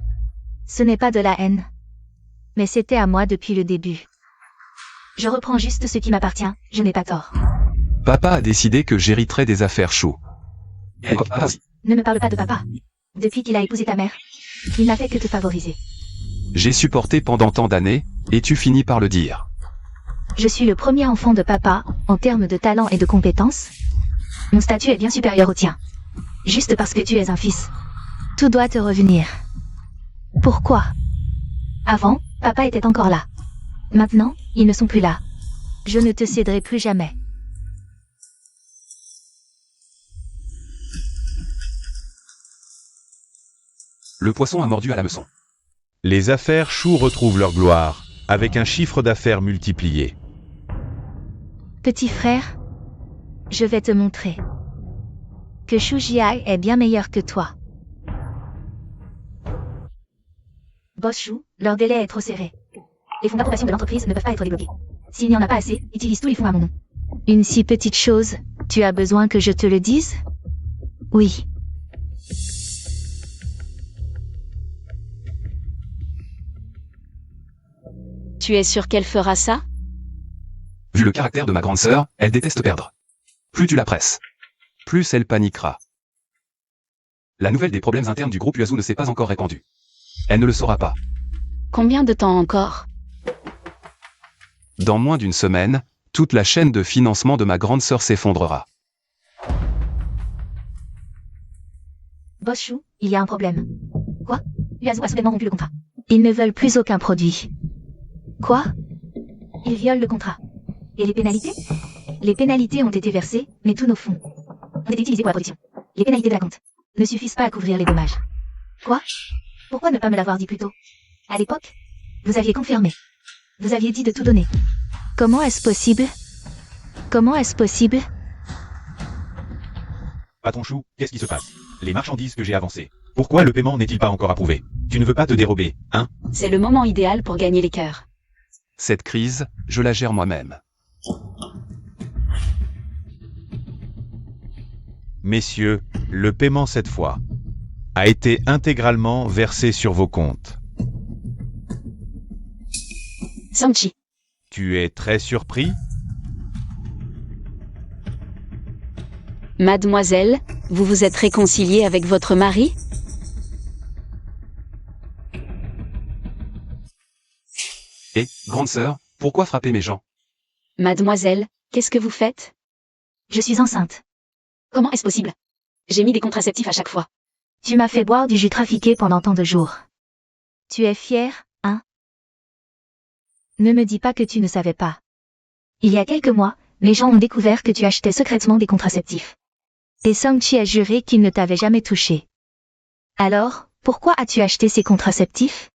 S3: Ce n'est pas de la haine. Mais c'était à moi depuis le début. Je reprends juste ce qui m'appartient, je n'ai pas tort.
S4: Papa a décidé que j'hériterais des affaires chaudes.
S3: Ne me parle pas de papa. Depuis qu'il a épousé ta mère, il n'a fait que te favoriser.
S4: J'ai supporté pendant tant d'années, et tu finis par le dire.
S3: Je suis le premier enfant de papa, en termes de talent et de compétences. Mon statut est bien supérieur au tien. Juste parce que tu es un fils. Tout doit te revenir. Pourquoi? Avant, papa était encore là. Maintenant, ils ne sont plus là. Je ne te céderai plus jamais.
S4: Le poisson a mordu à l'hameçon.
S1: Les affaires Chou retrouvent leur gloire, avec un chiffre d'affaires multiplié.
S3: Petit frère, je vais te montrer que Shu Jiae est bien meilleur que toi. Boss Shu, leur délai est trop serré. Les fonds d'approbation de l'entreprise ne peuvent pas être débloqués. S'il n'y en a pas assez, utilise tous les fonds à mon nom. Une si petite chose, tu as besoin que je te le dise? Oui.
S2: Tu es sûr qu'elle fera ça?
S4: Vu le caractère de ma grande sœur, elle déteste perdre. Plus tu la presses, plus elle paniquera. La nouvelle des problèmes internes du groupe Yuazu ne s'est pas encore répandue. Elle ne le saura pas.
S2: Combien de temps encore?
S4: Dans moins d'une semaine, toute la chaîne de financement de ma grande sœur s'effondrera.
S3: Boss Shu, il y a un problème. Quoi? Yuazu a soudainement rompu le contrat. Ils ne veulent plus aucun produit. Quoi? Ils violent le contrat. Et les pénalités? Les pénalités ont été versées, mais tous nos fonds ont été utilisés pour la production. Les pénalités de la compte ne suffisent pas à couvrir les dommages. Quoi? Pourquoi ne pas me l'avoir dit plus tôt? À l'époque, vous aviez confirmé. Vous aviez dit de tout donner. Comment est-ce possible? Comment est-ce possible?
S1: Patron Chou, qu'est-ce qui se passe? Les marchandises que j'ai avancées. Pourquoi le paiement n'est-il pas encore approuvé? Tu ne veux pas te dérober, hein?
S2: C'est le moment idéal pour gagner les cœurs.
S4: Cette crise, je la gère moi-même.
S1: Messieurs, le paiement cette fois a été intégralement versé sur vos comptes.
S2: Sang-Chi.
S1: Tu es très surpris?
S2: Mademoiselle, vous vous êtes réconciliée avec votre mari?
S4: Et, grande sœur, pourquoi frapper mes gens?
S2: Mademoiselle, qu'est-ce que vous faites?
S3: Je suis enceinte.
S2: Comment est-ce possible? J'ai mis des contraceptifs à chaque fois.
S3: Tu m'as fait boire du jus trafiqué pendant tant de jours. Tu es fière, hein? Ne me dis pas que tu ne savais pas. Il y a quelques mois, les gens ont découvert que tu achetais secrètement des contraceptifs. Et Song-Chi a juré qu'il ne t'avait jamais touché. Alors, pourquoi as-tu acheté ces contraceptifs?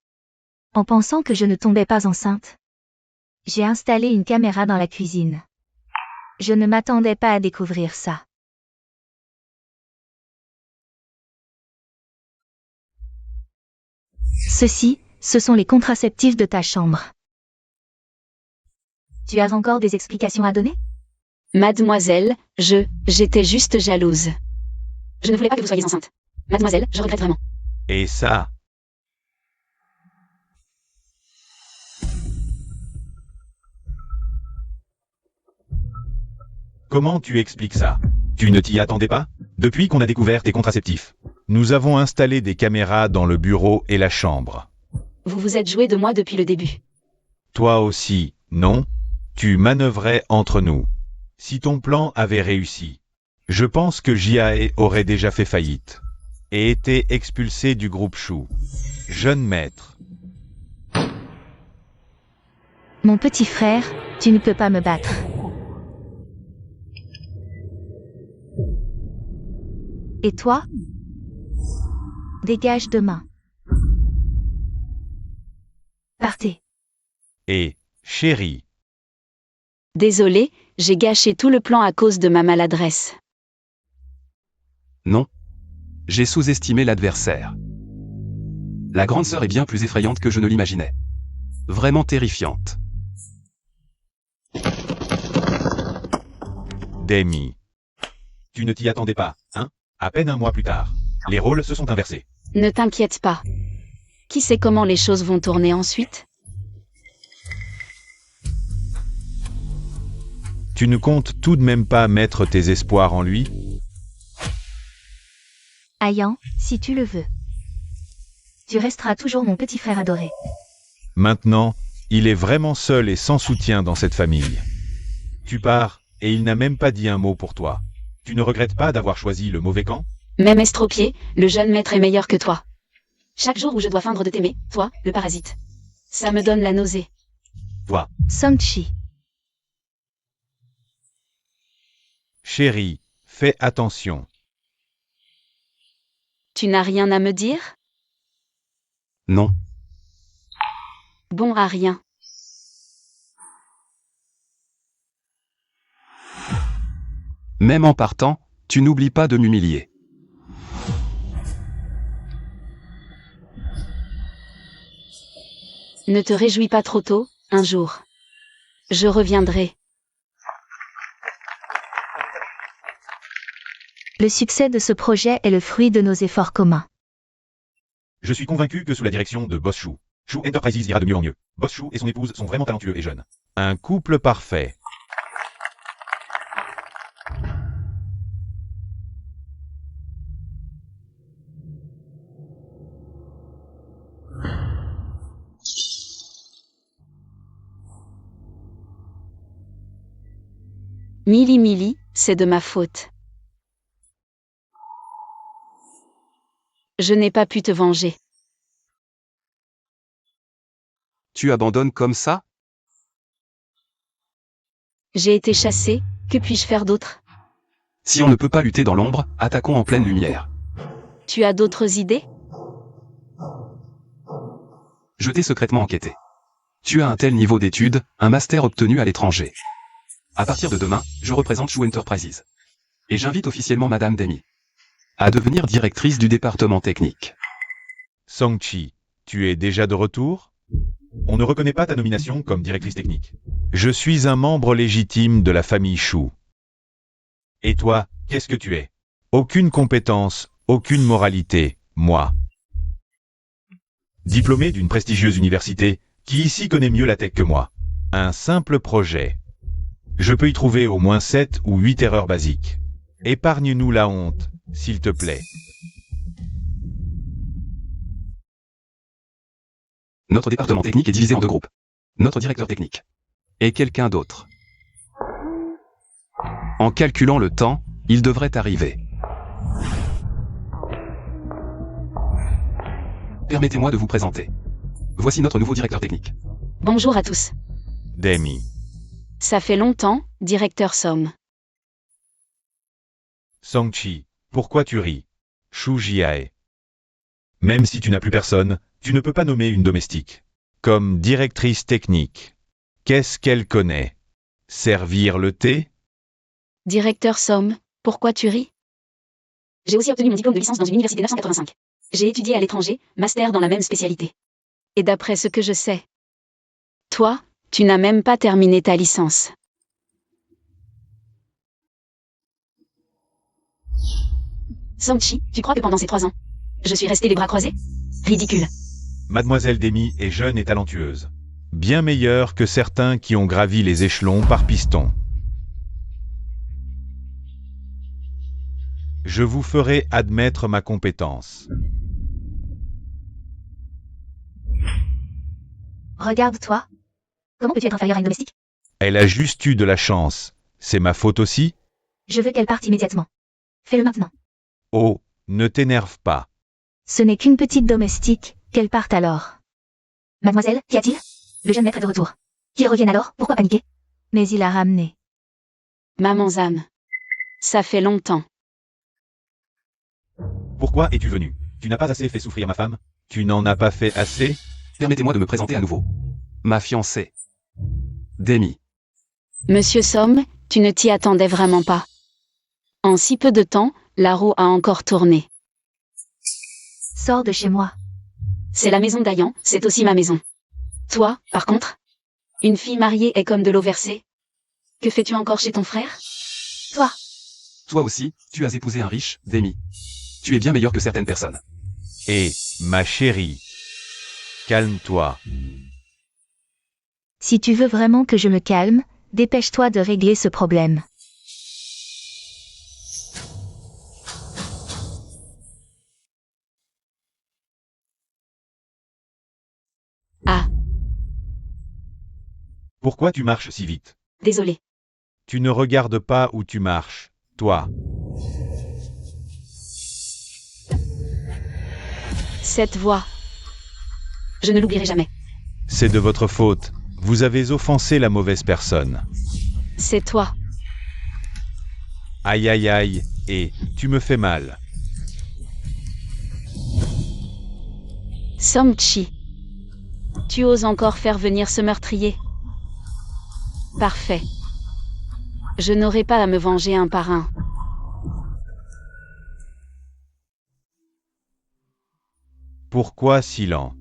S3: En pensant que je ne tombais pas enceinte. J'ai installé une caméra dans la cuisine. Je ne m'attendais pas à découvrir ça. Ceci, ce sont les contraceptifs de ta chambre. Tu as encore des explications à donner?
S2: Mademoiselle, j'étais juste jalouse. Je ne voulais pas que vous soyez enceinte. Mademoiselle, je regrette vraiment.
S1: Et ça, comment tu expliques ça? Tu ne t'y attendais pas? Depuis qu'on a découvert tes contraceptifs, nous avons installé des caméras dans le bureau et la chambre.
S2: Vous vous êtes joué de moi depuis le début.
S1: Toi aussi, non? Tu manœuvrais entre nous. Si ton plan avait réussi, je pense que Jiae aurait déjà fait faillite et été expulsé du groupe Shu. Jeune maître,
S3: Mon petit frère, tu ne peux pas me battre. Et toi? Dégage demain. Partez.
S1: et chérie,
S2: Désolé, j'ai gâché tout le plan à cause de ma maladresse.
S4: Non. J'ai sous-estimé l'adversaire. La grande sœur est bien plus effrayante que je ne l'imaginais. Vraiment terrifiante.
S1: Demi. Tu ne t'y attendais pas, hein? À peine un mois plus tard, les rôles se sont inversés.
S2: Ne t'inquiète pas. Qui sait comment les choses vont tourner ensuite?
S1: Tu ne comptes tout de même pas mettre tes espoirs en lui?
S3: Ayan, si tu le veux. Tu resteras toujours mon petit frère adoré.
S1: Maintenant, il est vraiment seul et sans soutien dans cette famille. Tu pars, et il n'a même pas dit un mot pour toi. Tu ne regrettes pas d'avoir choisi le mauvais camp?
S2: Même estropié, le jeune maître est meilleur que toi. Chaque jour où je dois feindre de t'aimer, toi, le parasite. Ça me donne la nausée.
S1: Toi,
S3: Song-Chi.
S1: chérie, fais attention.
S2: Tu n'as rien à me dire?
S4: Non.
S2: Bon à rien.
S4: Même en partant, tu n'oublies pas de m'humilier.
S2: Ne te réjouis pas trop tôt, un jour. Je reviendrai.
S3: Le succès de ce projet est le fruit de nos efforts communs.
S1: Je suis convaincu que sous la direction de Boss Shu, Shu Enterprises ira de mieux en mieux. Boss Shu et son épouse sont vraiment talentueux et jeunes. Un couple parfait.
S2: Mili, c'est de ma faute. Je n'ai pas pu te venger.
S4: Tu abandonnes comme ça?
S2: J'ai été chassée, que puis-je faire d'autre?
S4: Si on ne peut pas lutter dans l'ombre, attaquons en pleine lumière.
S2: Tu as d'autres idées?
S4: Je t'ai secrètement enquêté. Tu as un tel niveau d'études, un master obtenu à l'étranger. À partir de demain, je représente Shu Enterprises. Et j'invite officiellement Madame Demi à devenir directrice du département technique.
S1: Song-Chi, tu es déjà de retour? On ne reconnaît pas ta nomination comme directrice technique. Je suis un membre légitime de la famille Shu. Et toi, qu'est-ce que tu es? Aucune compétence, aucune moralité, moi. Diplômé d'une prestigieuse université, qui ici connaît mieux la tech que moi? Un simple projet. Je peux y trouver au moins 7 ou 8 erreurs basiques. Épargne-nous la honte, s'il te plaît.
S4: Notre département technique est divisé en deux groupes. Notre directeur technique et quelqu'un d'autre. En calculant le temps, il devrait arriver. Permettez-moi de vous présenter. Voici notre nouveau directeur technique.
S2: Bonjour à tous.
S1: Demi.
S2: Ça fait longtemps, directeur Som.
S1: Sangchi, pourquoi tu ris? Shu Jiae. Même si tu n'as plus personne, tu ne peux pas nommer une domestique. Comme directrice technique. Qu'est-ce qu'elle connaît? Servir le thé?
S2: Directeur Som, pourquoi tu ris? J'ai aussi obtenu mon diplôme de licence dans une université 985. J'ai étudié à l'étranger, master dans la même spécialité. Et d'après ce que je sais, toi, tu n'as même pas terminé ta licence. Sangchi, tu crois que pendant ces 3 ans, je suis resté les bras croisés? Ridicule.
S1: Mademoiselle Demi est jeune et talentueuse. Bien meilleure que certains qui ont gravi les échelons par piston. Je vous ferai admettre ma compétence.
S3: Regarde-toi. Comment peux-tu être inférieur à une domestique?
S1: Elle a juste eu de la chance. C'est ma faute aussi?
S3: Je veux qu'elle parte immédiatement. Fais-le maintenant.
S1: Oh, ne t'énerve pas.
S3: Ce n'est qu'une petite domestique, qu'elle parte alors. Mademoiselle, qu'y a-t-il? Le jeune maître est de retour. Qu'il revienne alors, pourquoi paniquer? Mais il a ramené.
S2: Maman Zam. Ça fait longtemps.
S1: Pourquoi es-tu venu? Tu n'as pas assez fait souffrir ma femme? Tu n'en as pas fait assez?
S4: Permettez-moi de me présenter à nouveau. Ma fiancée. Demi.
S2: Monsieur Som, tu ne t'y attendais vraiment pas. En si peu de temps, la roue a encore tourné.
S3: Sors de chez moi.
S2: C'est la maison d'Ayan, c'est aussi ma maison. Toi, par contre, une fille mariée est comme de l'eau versée. Que fais-tu encore chez ton frère?
S3: Toi.
S4: Toi aussi, tu as épousé un riche, Demi. Tu es bien meilleur que certaines personnes.
S1: Et, ma chérie, calme-toi.
S3: Si tu veux vraiment que je me calme, dépêche-toi de régler ce problème.
S2: Ah,
S1: Pourquoi tu marches si vite?
S2: désolé.
S1: Tu ne regardes pas où tu marches, toi.
S2: Cette voix. Je ne l'oublierai jamais.
S1: C'est de votre faute. Vous avez offensé la mauvaise personne.
S2: C'est toi.
S1: Aïe aïe aïe, et tu me fais mal.
S2: Sangchi. Tu oses encore faire venir ce meurtrier? Parfait. Je n'aurai pas à me venger un par un.
S1: Pourquoi si lent?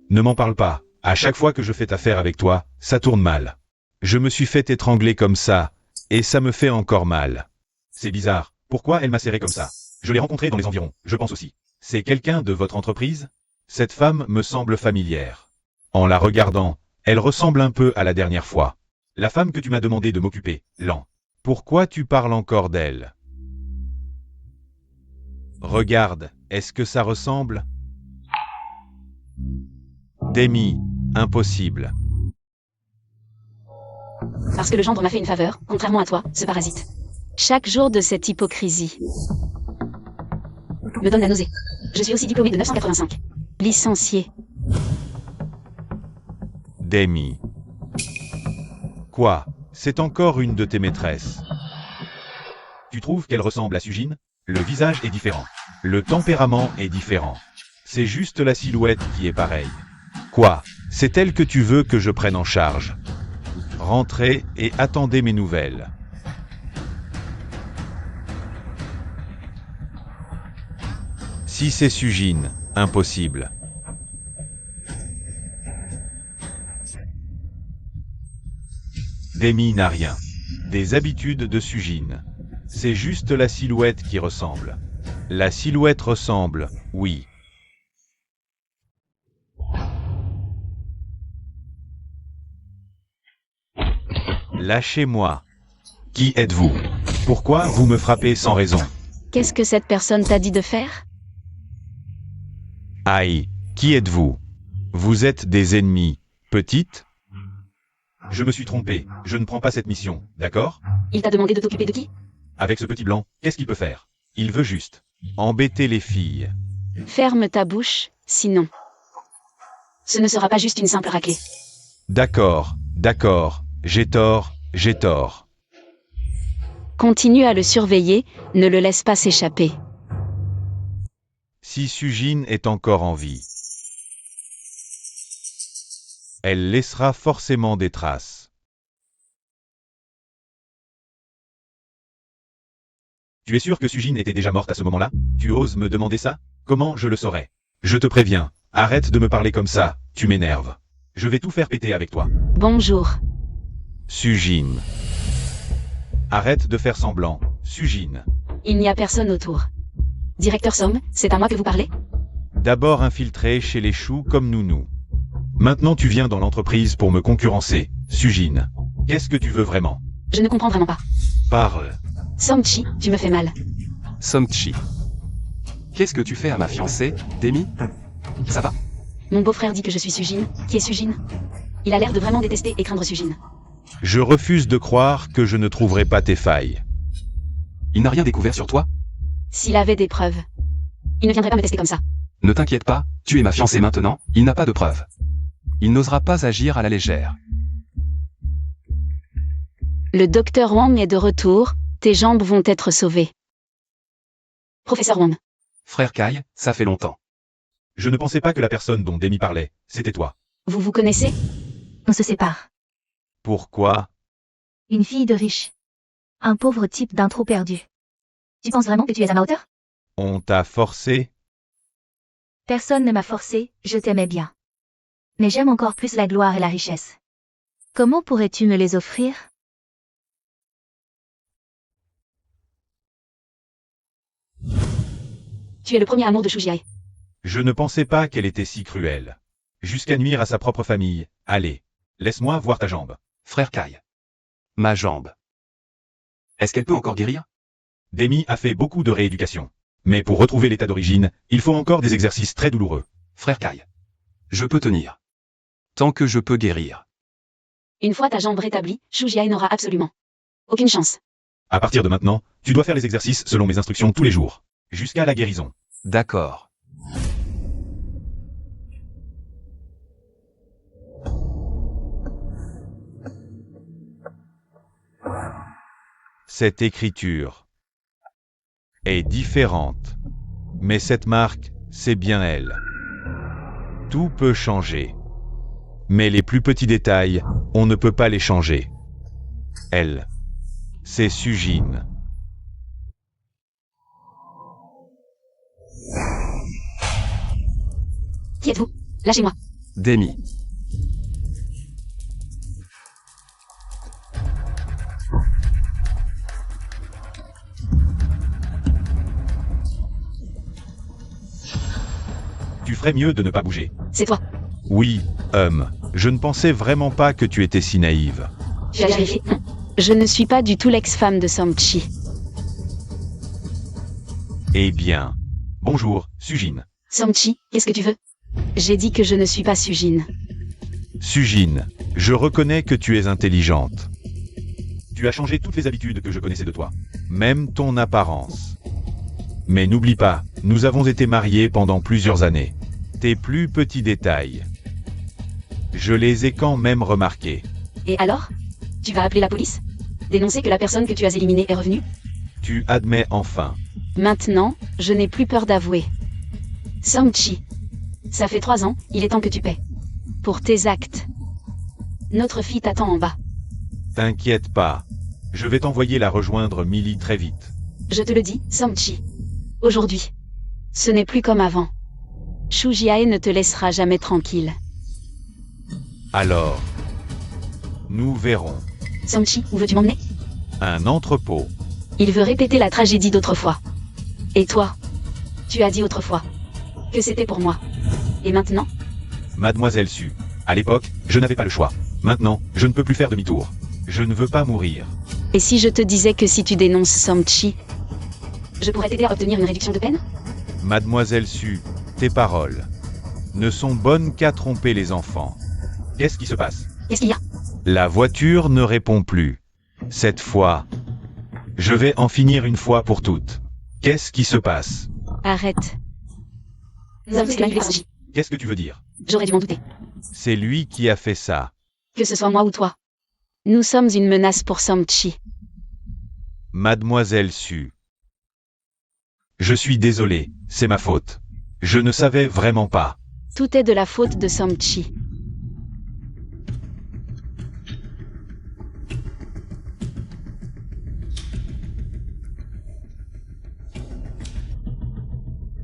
S1: Ne m'en parle pas. À chaque fois que je fais affaire avec toi, ça tourne mal. Je me suis fait étrangler comme ça, et ça me fait encore mal. C'est bizarre. Pourquoi elle m'a serré comme ça? Je l'ai rencontrée dans les environs, je pense aussi. C'est quelqu'un de votre entreprise? Cette femme me semble familière. En la regardant, elle ressemble un peu à la dernière fois. La femme que tu m'as demandé de m'occuper, Lan. Pourquoi tu parles encore d'elle? Regarde, est-ce que ça ressemble? Demi, impossible.
S2: Parce que le gendre m'a fait une faveur, contrairement à toi, ce parasite. Chaque jour de cette hypocrisie me donne la nausée. Je suis aussi diplômé de 985. Licencié.
S1: Demi. Quoi? C'est encore une de tes maîtresses. Tu trouves qu'elle ressemble à Sujin? Le visage est différent. Le tempérament est différent. C'est juste la silhouette qui est pareille. Quoi? C'est elle que tu veux que je prenne en charge? Rentrez et attendez mes nouvelles. Si c'est Sujin, impossible. Demi n'a rien. Des habitudes de Sujin. C'est juste la silhouette qui ressemble. La silhouette ressemble, oui. Lâchez-moi. Qui êtes-vous? Pourquoi vous me frappez sans raison?
S2: Qu'est-ce que cette personne t'a dit de faire?
S1: Aïe, qui êtes-vous? Vous êtes des ennemis, petite? Je me suis trompé, je ne prends pas cette mission, d'accord?
S2: Il t'a demandé de t'occuper de qui?
S1: Avec ce petit blanc, qu'est-ce qu'il peut faire? Il veut juste embêter les filles.
S2: Ferme ta bouche, sinon. Ce ne sera pas juste une simple raclée.
S1: D'accord, j'ai tort.
S2: Continue à le surveiller, ne le laisse pas s'échapper.
S1: Si Sujin est encore en vie, elle laissera forcément des traces. Tu es sûr que Sujin était déjà morte à ce moment-là? Tu oses me demander ça? Comment je le saurais? Je te préviens, arrête de me parler comme ça, tu m'énerves. Je vais tout faire péter avec toi.
S2: Bonjour.
S1: Sujin. Arrête de faire semblant, Sujin.
S2: Il n'y a personne autour. Directeur Somme, c'est à moi que vous parlez?
S1: D'abord infiltré chez les choux comme Nounou. Maintenant tu viens dans l'entreprise pour me concurrencer, Sujin. Qu'est-ce que tu veux vraiment?
S2: Je ne comprends vraiment pas.
S1: Parle.
S2: Somchi, tu me fais mal.
S4: Somchi. Qu'est-ce que tu fais à ma fiancée, Demi? Ça va?
S2: Mon beau-frère dit que je suis Sujin. Qui est Sujin? Il a l'air de vraiment détester et craindre Sujin.
S1: Je refuse de croire que je ne trouverai pas tes failles.
S4: Il n'a rien découvert sur toi?
S2: S'il avait des preuves, il ne viendrait pas me tester comme ça.
S4: Ne t'inquiète pas, tu es ma fiancée maintenant, il n'a pas de preuves. Il n'osera pas agir à la légère.
S2: Le docteur Wang est de retour, tes jambes vont être sauvées. Professeur Wang.
S4: Frère Kai, ça fait longtemps.
S1: Je ne pensais pas que la personne dont Demi parlait, c'était toi.
S2: Vous vous connaissez?
S3: On se sépare.
S1: Pourquoi?
S3: Une fille de riche. Un pauvre type d'un trou perdu. Tu penses vraiment que tu es à ma hauteur?
S1: On t'a forcé?
S3: Personne ne m'a forcé, je t'aimais bien. Mais j'aime encore plus la gloire et la richesse. Comment pourrais-tu me les offrir?
S2: Tu es le premier amour de Shujiae.
S1: Je ne pensais pas qu'elle était si cruelle. Jusqu'à nuire à sa propre famille. Allez, laisse-moi voir ta jambe.
S4: Frère Kai. Ma jambe. Est-ce qu'elle peut encore guérir?
S1: Demi a fait beaucoup de rééducation. Mais pour retrouver l'état d'origine, il faut encore des exercices très douloureux.
S4: Frère Kai. Je peux tenir. Tant que je peux guérir.
S2: Une fois ta jambe rétablie, Shujiae n'aura absolument aucune chance.
S1: À partir de maintenant, tu dois faire les exercices selon mes instructions tous les jours. Jusqu'à la guérison.
S4: D'accord.
S1: Cette écriture est différente. Mais cette marque, c'est bien elle. Tout peut changer. Mais les plus petits détails, on ne peut pas les changer. Elle, c'est Sujin.
S2: Qui êtes-vous? Lâchez-moi.
S4: Demi.
S1: Tu ferais mieux de ne pas bouger.
S2: C'est toi.
S1: Oui, je ne pensais vraiment pas que tu étais si naïve.
S2: Tu as vérifié? Non. Je ne suis pas du tout l'ex-femme de Somchi.
S1: Eh bien. Bonjour, Sujin.
S2: Somchi, qu'est-ce que tu veux? J'ai dit que je ne suis pas Sujin.
S1: Sujin, je reconnais que tu es intelligente. Tu as changé toutes les habitudes que je connaissais de toi. Même ton apparence. Mais n'oublie pas, nous avons été mariés pendant plusieurs années. Tes plus petits détails. Je les ai quand même remarqués.
S2: Et alors? Tu vas appeler la police? Dénoncer que la personne que tu as éliminée est revenue?
S1: Tu admets enfin.
S2: Maintenant, je n'ai plus peur d'avouer. Somchi. Ça fait 3 ans, il est temps que tu paies. Pour tes actes. Notre fille t'attend en bas.
S1: T'inquiète pas. Je vais t'envoyer la rejoindre Millie très vite.
S2: Je te le dis, Somchi. Aujourd'hui. Ce n'est plus comme avant. Shujiae ne te laissera jamais tranquille.
S1: Alors. Nous verrons.
S2: Somchi, où veux-tu m'emmener?
S1: Un entrepôt.
S2: Il veut répéter la tragédie d'autrefois. Et toi? Tu as dit autrefois que c'était pour moi. Et maintenant?
S1: Mademoiselle Su. À l'époque, je n'avais pas le choix. Maintenant, je ne peux plus faire demi-tour. Je ne veux pas mourir.
S2: Et si je te disais que si tu dénonces Somchi, je pourrais t'aider à obtenir une réduction de peine?
S1: Mademoiselle Su, tes paroles ne sont bonnes qu'à tromper les enfants. Qu'est-ce qui se passe?
S2: Qu'est-ce qu'il y a?
S1: La voiture ne répond plus. Cette fois, je vais en finir une fois pour toutes. Qu'est-ce qui se passe?
S2: Arrête. Nous avons tous manipulé Somchi.
S1: Qu'est-ce que tu veux dire?
S2: J'aurais dû m'en douter.
S1: C'est lui qui a fait ça.
S2: Que ce soit moi ou toi. Nous sommes une menace pour Somchi.
S1: Mademoiselle Su. Je suis désolé, c'est ma faute. Je ne savais vraiment pas.
S2: Tout est de la faute de Somchi.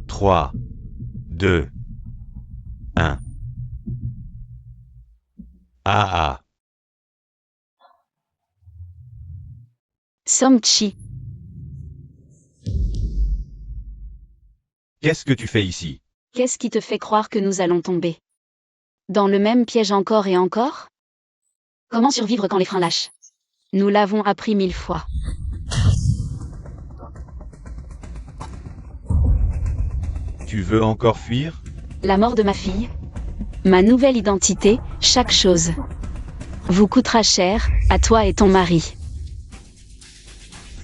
S1: Trois, 2, 1. Ah.
S2: Somchi.
S1: Qu'est-ce que tu fais ici?
S2: Qu'est-ce qui te fait croire que nous allons tomber? Dans le même piège encore et encore? Comment survivre quand les freins lâchent? Nous l'avons appris 1000 fois.
S1: Tu veux encore fuir?
S2: La mort de ma fille, ma nouvelle identité, chaque chose vous coûtera cher, à toi et ton mari.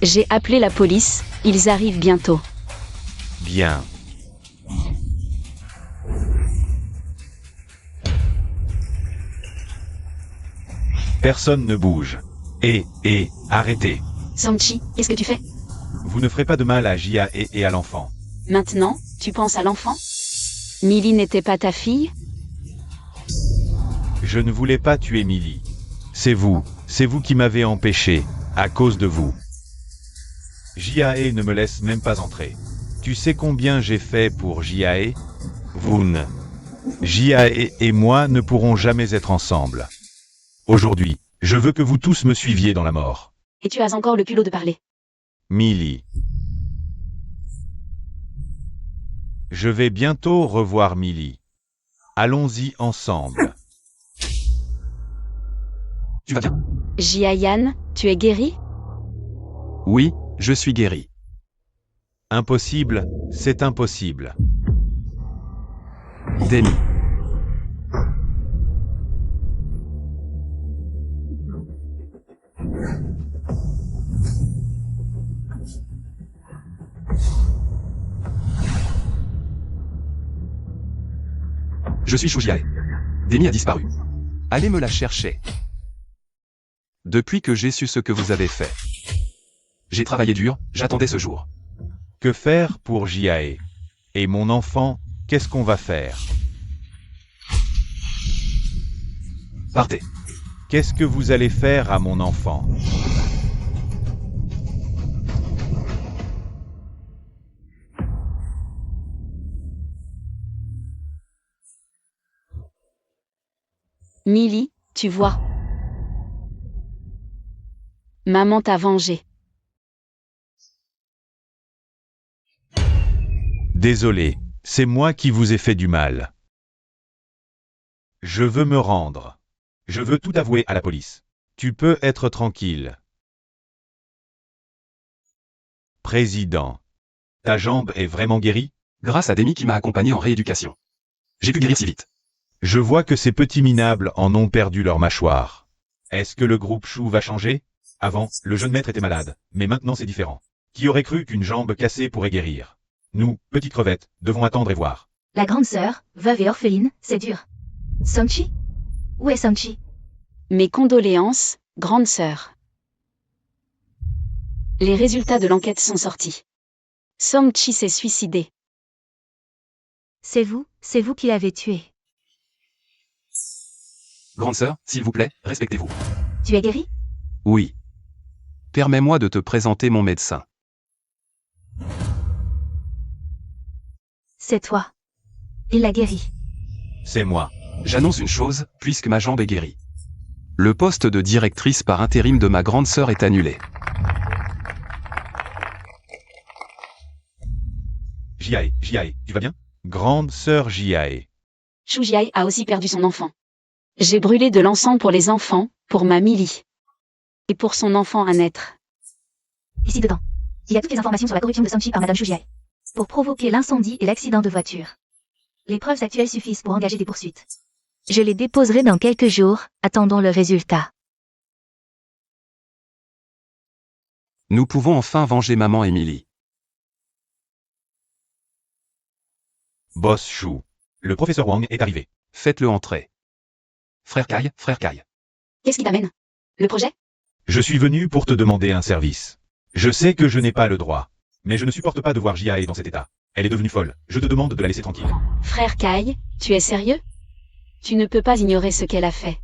S2: J'ai appelé la police, ils arrivent bientôt.
S1: Bien. Personne ne bouge. Arrêtez.
S2: Somchi, qu'est-ce que tu fais?
S1: Vous ne ferez pas de mal à Jia et à l'enfant.
S2: Maintenant, tu penses à l'enfant? Millie n'était pas ta fille?
S1: Je ne voulais pas tuer Millie. C'est vous qui m'avez empêché, à cause de vous. Jiae ne me laisse même pas entrer. Tu sais combien j'ai fait pour Jiae? Jiae et moi ne pourrons jamais être ensemble. Aujourd'hui, je veux que vous tous me suiviez dans la mort.
S2: Et tu as encore le culot de parler.
S1: Millie. Je vais bientôt revoir Millie. Allons-y ensemble.
S4: Tu vas bien?
S2: Jiayan, tu es guéri?
S4: Oui, je suis guéri.
S1: Impossible, c'est impossible.
S4: Demi. Je suis Shujiae. Demi a disparu. Allez me la chercher. Depuis que j'ai su ce que vous avez fait. J'ai travaillé dur, j'attendais ce jour.
S1: Que faire pour Jiae? Et mon enfant, qu'est-ce qu'on va faire?
S4: Partez.
S1: Qu'est-ce que vous allez faire à mon enfant?
S2: Millie, tu vois. Maman t'a vengé.
S1: Désolé, c'est moi qui vous ai fait du mal. Je veux me rendre. Je veux tout avouer à la police. Tu peux être tranquille. Président. Ta jambe est vraiment guérie?
S4: Grâce à Demi qui m'a accompagné en rééducation. J'ai pu guérir si vite.
S1: Je vois que ces petits minables en ont perdu leur mâchoire. Est-ce que le groupe Chou va changer? Avant, le jeune maître était malade, mais maintenant c'est différent. Qui aurait cru qu'une jambe cassée pourrait guérir? Nous, petites crevettes, devons attendre et voir.
S3: La grande sœur, veuve et orpheline, c'est dur. Somchi? Où est Somchi?
S2: Mes condoléances, grande sœur. Les résultats de l'enquête sont sortis. Somchi s'est suicidé.
S3: C'est vous qui l'avez tué.
S4: Grande sœur, s'il vous plaît, respectez-vous.
S3: Tu es guéri?
S4: Oui. Permets-moi de te présenter mon médecin.
S3: C'est toi. Il l'a guéri.
S1: C'est moi.
S4: J'annonce une chose, puisque ma jambe est guérie. Le poste de directrice par intérim de ma grande sœur est annulé.
S1: Jiae, tu vas bien? Grande sœur Jiae.
S2: Shujiae a aussi perdu son enfant. J'ai brûlé de l'encens pour les enfants, pour ma Millie. Et pour son enfant à naître.
S3: ici dedans. Il y a toutes les informations sur la corruption de Songchi par Madame Shujiai. Pour provoquer l'incendie et l'accident de voiture. Les preuves actuelles suffisent pour engager des poursuites. Je les déposerai dans quelques jours, attendons le résultat.
S4: Nous pouvons enfin venger maman Emily.
S1: Boss Shu. Le professeur Wang est arrivé.
S4: Faites-le entrer. Frère Kai, frère Kai.
S2: Qu'est-ce qui t'amène? Le projet?
S1: Je suis venu pour te demander un service. Je sais que je n'ai pas le droit. Mais je ne supporte pas de voir Jiae dans cet état. Elle est devenue folle. Je te demande de la laisser tranquille.
S2: Frère Kai, tu es sérieux? Tu ne peux pas ignorer ce qu'elle a fait.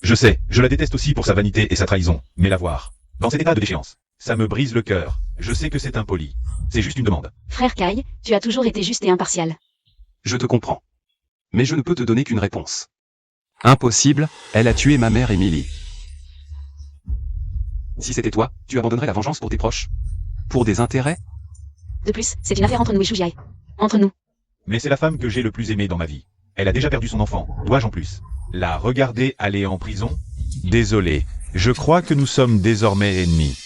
S1: Je sais, je la déteste aussi pour sa vanité et sa trahison. Mais la voir dans cet état de déchéance, ça me brise le cœur. Je sais que c'est impoli. C'est juste une demande.
S2: Frère Kai, tu as toujours été juste et impartial.
S4: Je te comprends. Mais je ne peux te donner qu'une réponse. Impossible, elle a tué ma mère Emily. Si c'était toi, tu abandonnerais la vengeance pour tes proches? Pour des intérêts?
S2: De plus, c'est une affaire entre nous et Shujiai. Entre nous.
S1: Mais c'est la femme que j'ai le plus aimée dans ma vie. Elle a déjà perdu son enfant. Dois-je en plus la regarder aller en prison? Désolé, je crois que nous sommes désormais ennemis.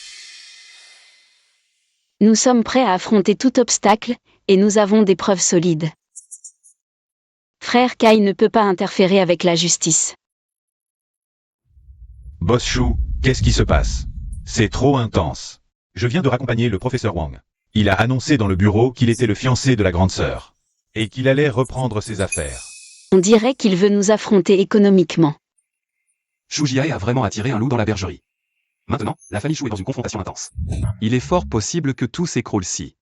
S2: Nous sommes prêts à affronter tout obstacle, et nous avons des preuves solides. Frère Kai ne peut pas interférer avec la justice.
S1: Boss Shu, qu'est-ce qui se passe? C'est trop intense. Je viens de raccompagner le professeur Wang. Il a annoncé dans le bureau qu'il était le fiancé de la grande sœur. Et qu'il allait reprendre ses affaires.
S2: On dirait qu'il veut nous affronter économiquement.
S4: Shujiai a vraiment attiré un loup dans la bergerie. Maintenant, la famille Shu est dans une confrontation intense. Il est fort possible que tout s'écroule si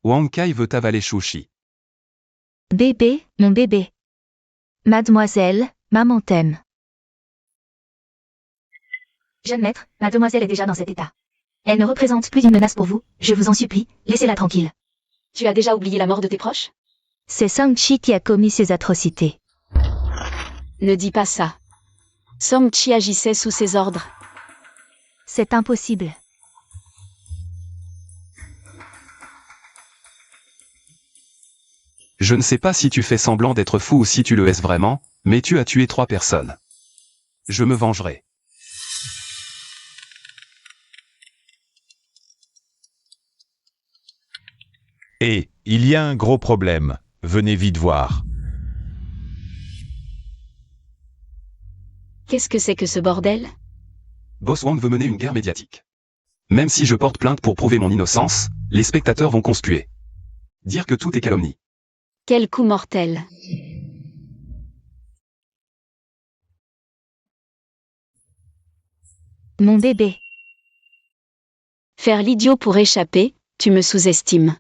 S4: Wang Kai veut avaler Shushi.
S3: Bébé, mon bébé. Mademoiselle, maman t'aime. Jeune maître, mademoiselle est déjà dans cet état. Elle ne représente plus une menace pour vous, je vous en supplie, laissez-la tranquille.
S2: Tu as déjà oublié la mort de tes proches?
S3: C'est Songchi qui a commis ces atrocités.
S2: Ne dis pas ça. Songchi agissait sous ses ordres.
S3: C'est impossible.
S4: Je ne sais pas si tu fais semblant d'être fou ou si tu le es vraiment, mais tu as tué 3 personnes. Je me vengerai.
S1: Et, il y a un gros problème. Venez vite voir.
S2: Qu'est-ce que c'est que ce bordel?
S4: Boss Wang veut mener une guerre médiatique. Même si je porte plainte pour prouver mon innocence, les spectateurs vont conspuer. Dire que tout est calomnie.
S2: Quel coup mortel.
S3: Mon bébé.
S2: Faire l'idiot pour échapper, tu me sous-estimes.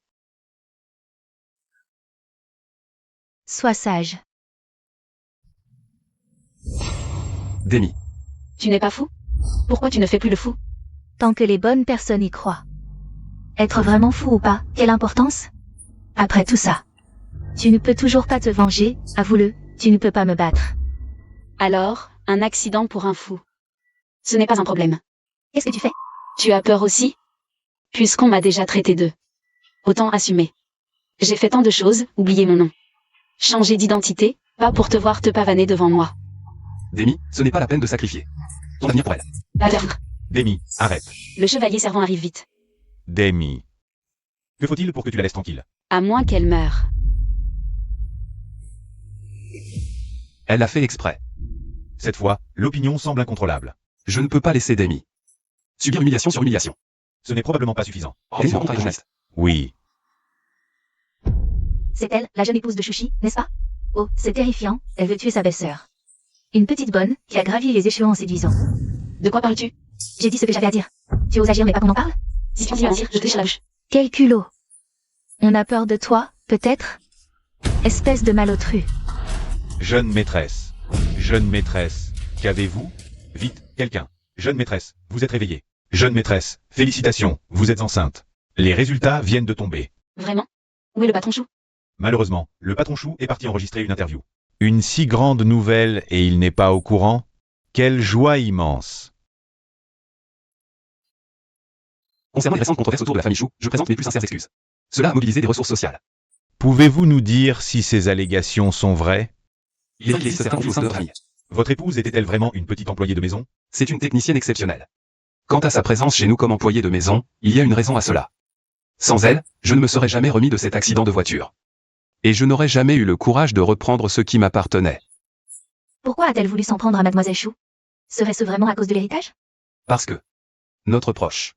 S3: Sois sage.
S4: Demi.
S2: Tu n'es pas fou? Pourquoi tu ne fais plus le fou?
S3: Tant que les bonnes personnes y croient. Être vraiment fou ou pas, quelle importance? Après tout ça. Tu ne peux toujours pas te venger, avoue-le, tu ne peux pas me battre.
S2: Alors, un accident pour un fou. Ce n'est pas un problème.
S3: Qu'est-ce que tu fais?
S2: Tu as peur aussi? Puisqu'on m'a déjà traité d'eux. Autant assumer. J'ai fait tant de choses, oublier mon nom. Changer d'identité, pas pour te voir te pavaner devant moi.
S4: Demi, ce n'est pas la peine de sacrifier ton avenir pour elle.
S2: Perdre.
S1: Demi, arrête.
S2: Le chevalier servant arrive vite.
S1: Demi. Que faut-il pour que tu la laisses tranquille?
S2: À moins qu'elle meure.
S4: Elle l'a fait exprès.
S1: Cette fois, l'opinion semble incontrôlable.
S4: Je ne peux pas laisser Demi subir humiliation sur humiliation.
S1: Ce n'est probablement pas suffisant.
S4: Demi rencontre un journaliste.
S1: Oui.
S3: C'est elle, la jeune épouse de Shushi, n'est-ce pas? Oh, c'est terrifiant, elle veut tuer sa belle-sœur. Une petite bonne, qui a gravi les échelons en séduisant.
S2: De quoi parles-tu?
S3: J'ai dit ce que j'avais à dire. Tu oses agir mais pas qu'on en parle?
S2: Si tu continues à mentir, je te lèche la bouche.
S3: Quel culot! On a peur de toi, peut-être? Espèce de malotru.
S1: Jeune maîtresse. Jeune maîtresse. Qu'avez-vous? Vite, quelqu'un. Jeune maîtresse, vous êtes réveillée. Jeune maîtresse, félicitations, vous êtes enceinte. Les résultats viennent de tomber.
S2: Vraiment? Où est le patron Chou?
S1: Malheureusement, le patron Chou est parti enregistrer une interview. Une si grande nouvelle et il n'est pas au courant? Quelle joie immense!
S4: Concernant les récentes controverses autour de la famille Chou, je présente mes plus sincères excuses. Cela a mobilisé des ressources sociales.
S1: Pouvez-vous nous dire si ces allégations sont vraies?
S4: Il existe certains conflits au sein de la famille.
S1: Votre épouse était-elle vraiment une petite employée de maison?
S4: C'est une technicienne exceptionnelle. Quant à sa présence chez nous comme employée de maison, il y a une raison à cela. Sans elle, je ne me serais jamais remis de cet accident de voiture. Et je n'aurais jamais eu le courage de reprendre ce qui m'appartenait.
S3: Pourquoi a-t-elle voulu s'en prendre à Mademoiselle Chou? Serait-ce vraiment à cause de l'héritage?
S4: Parce que notre proche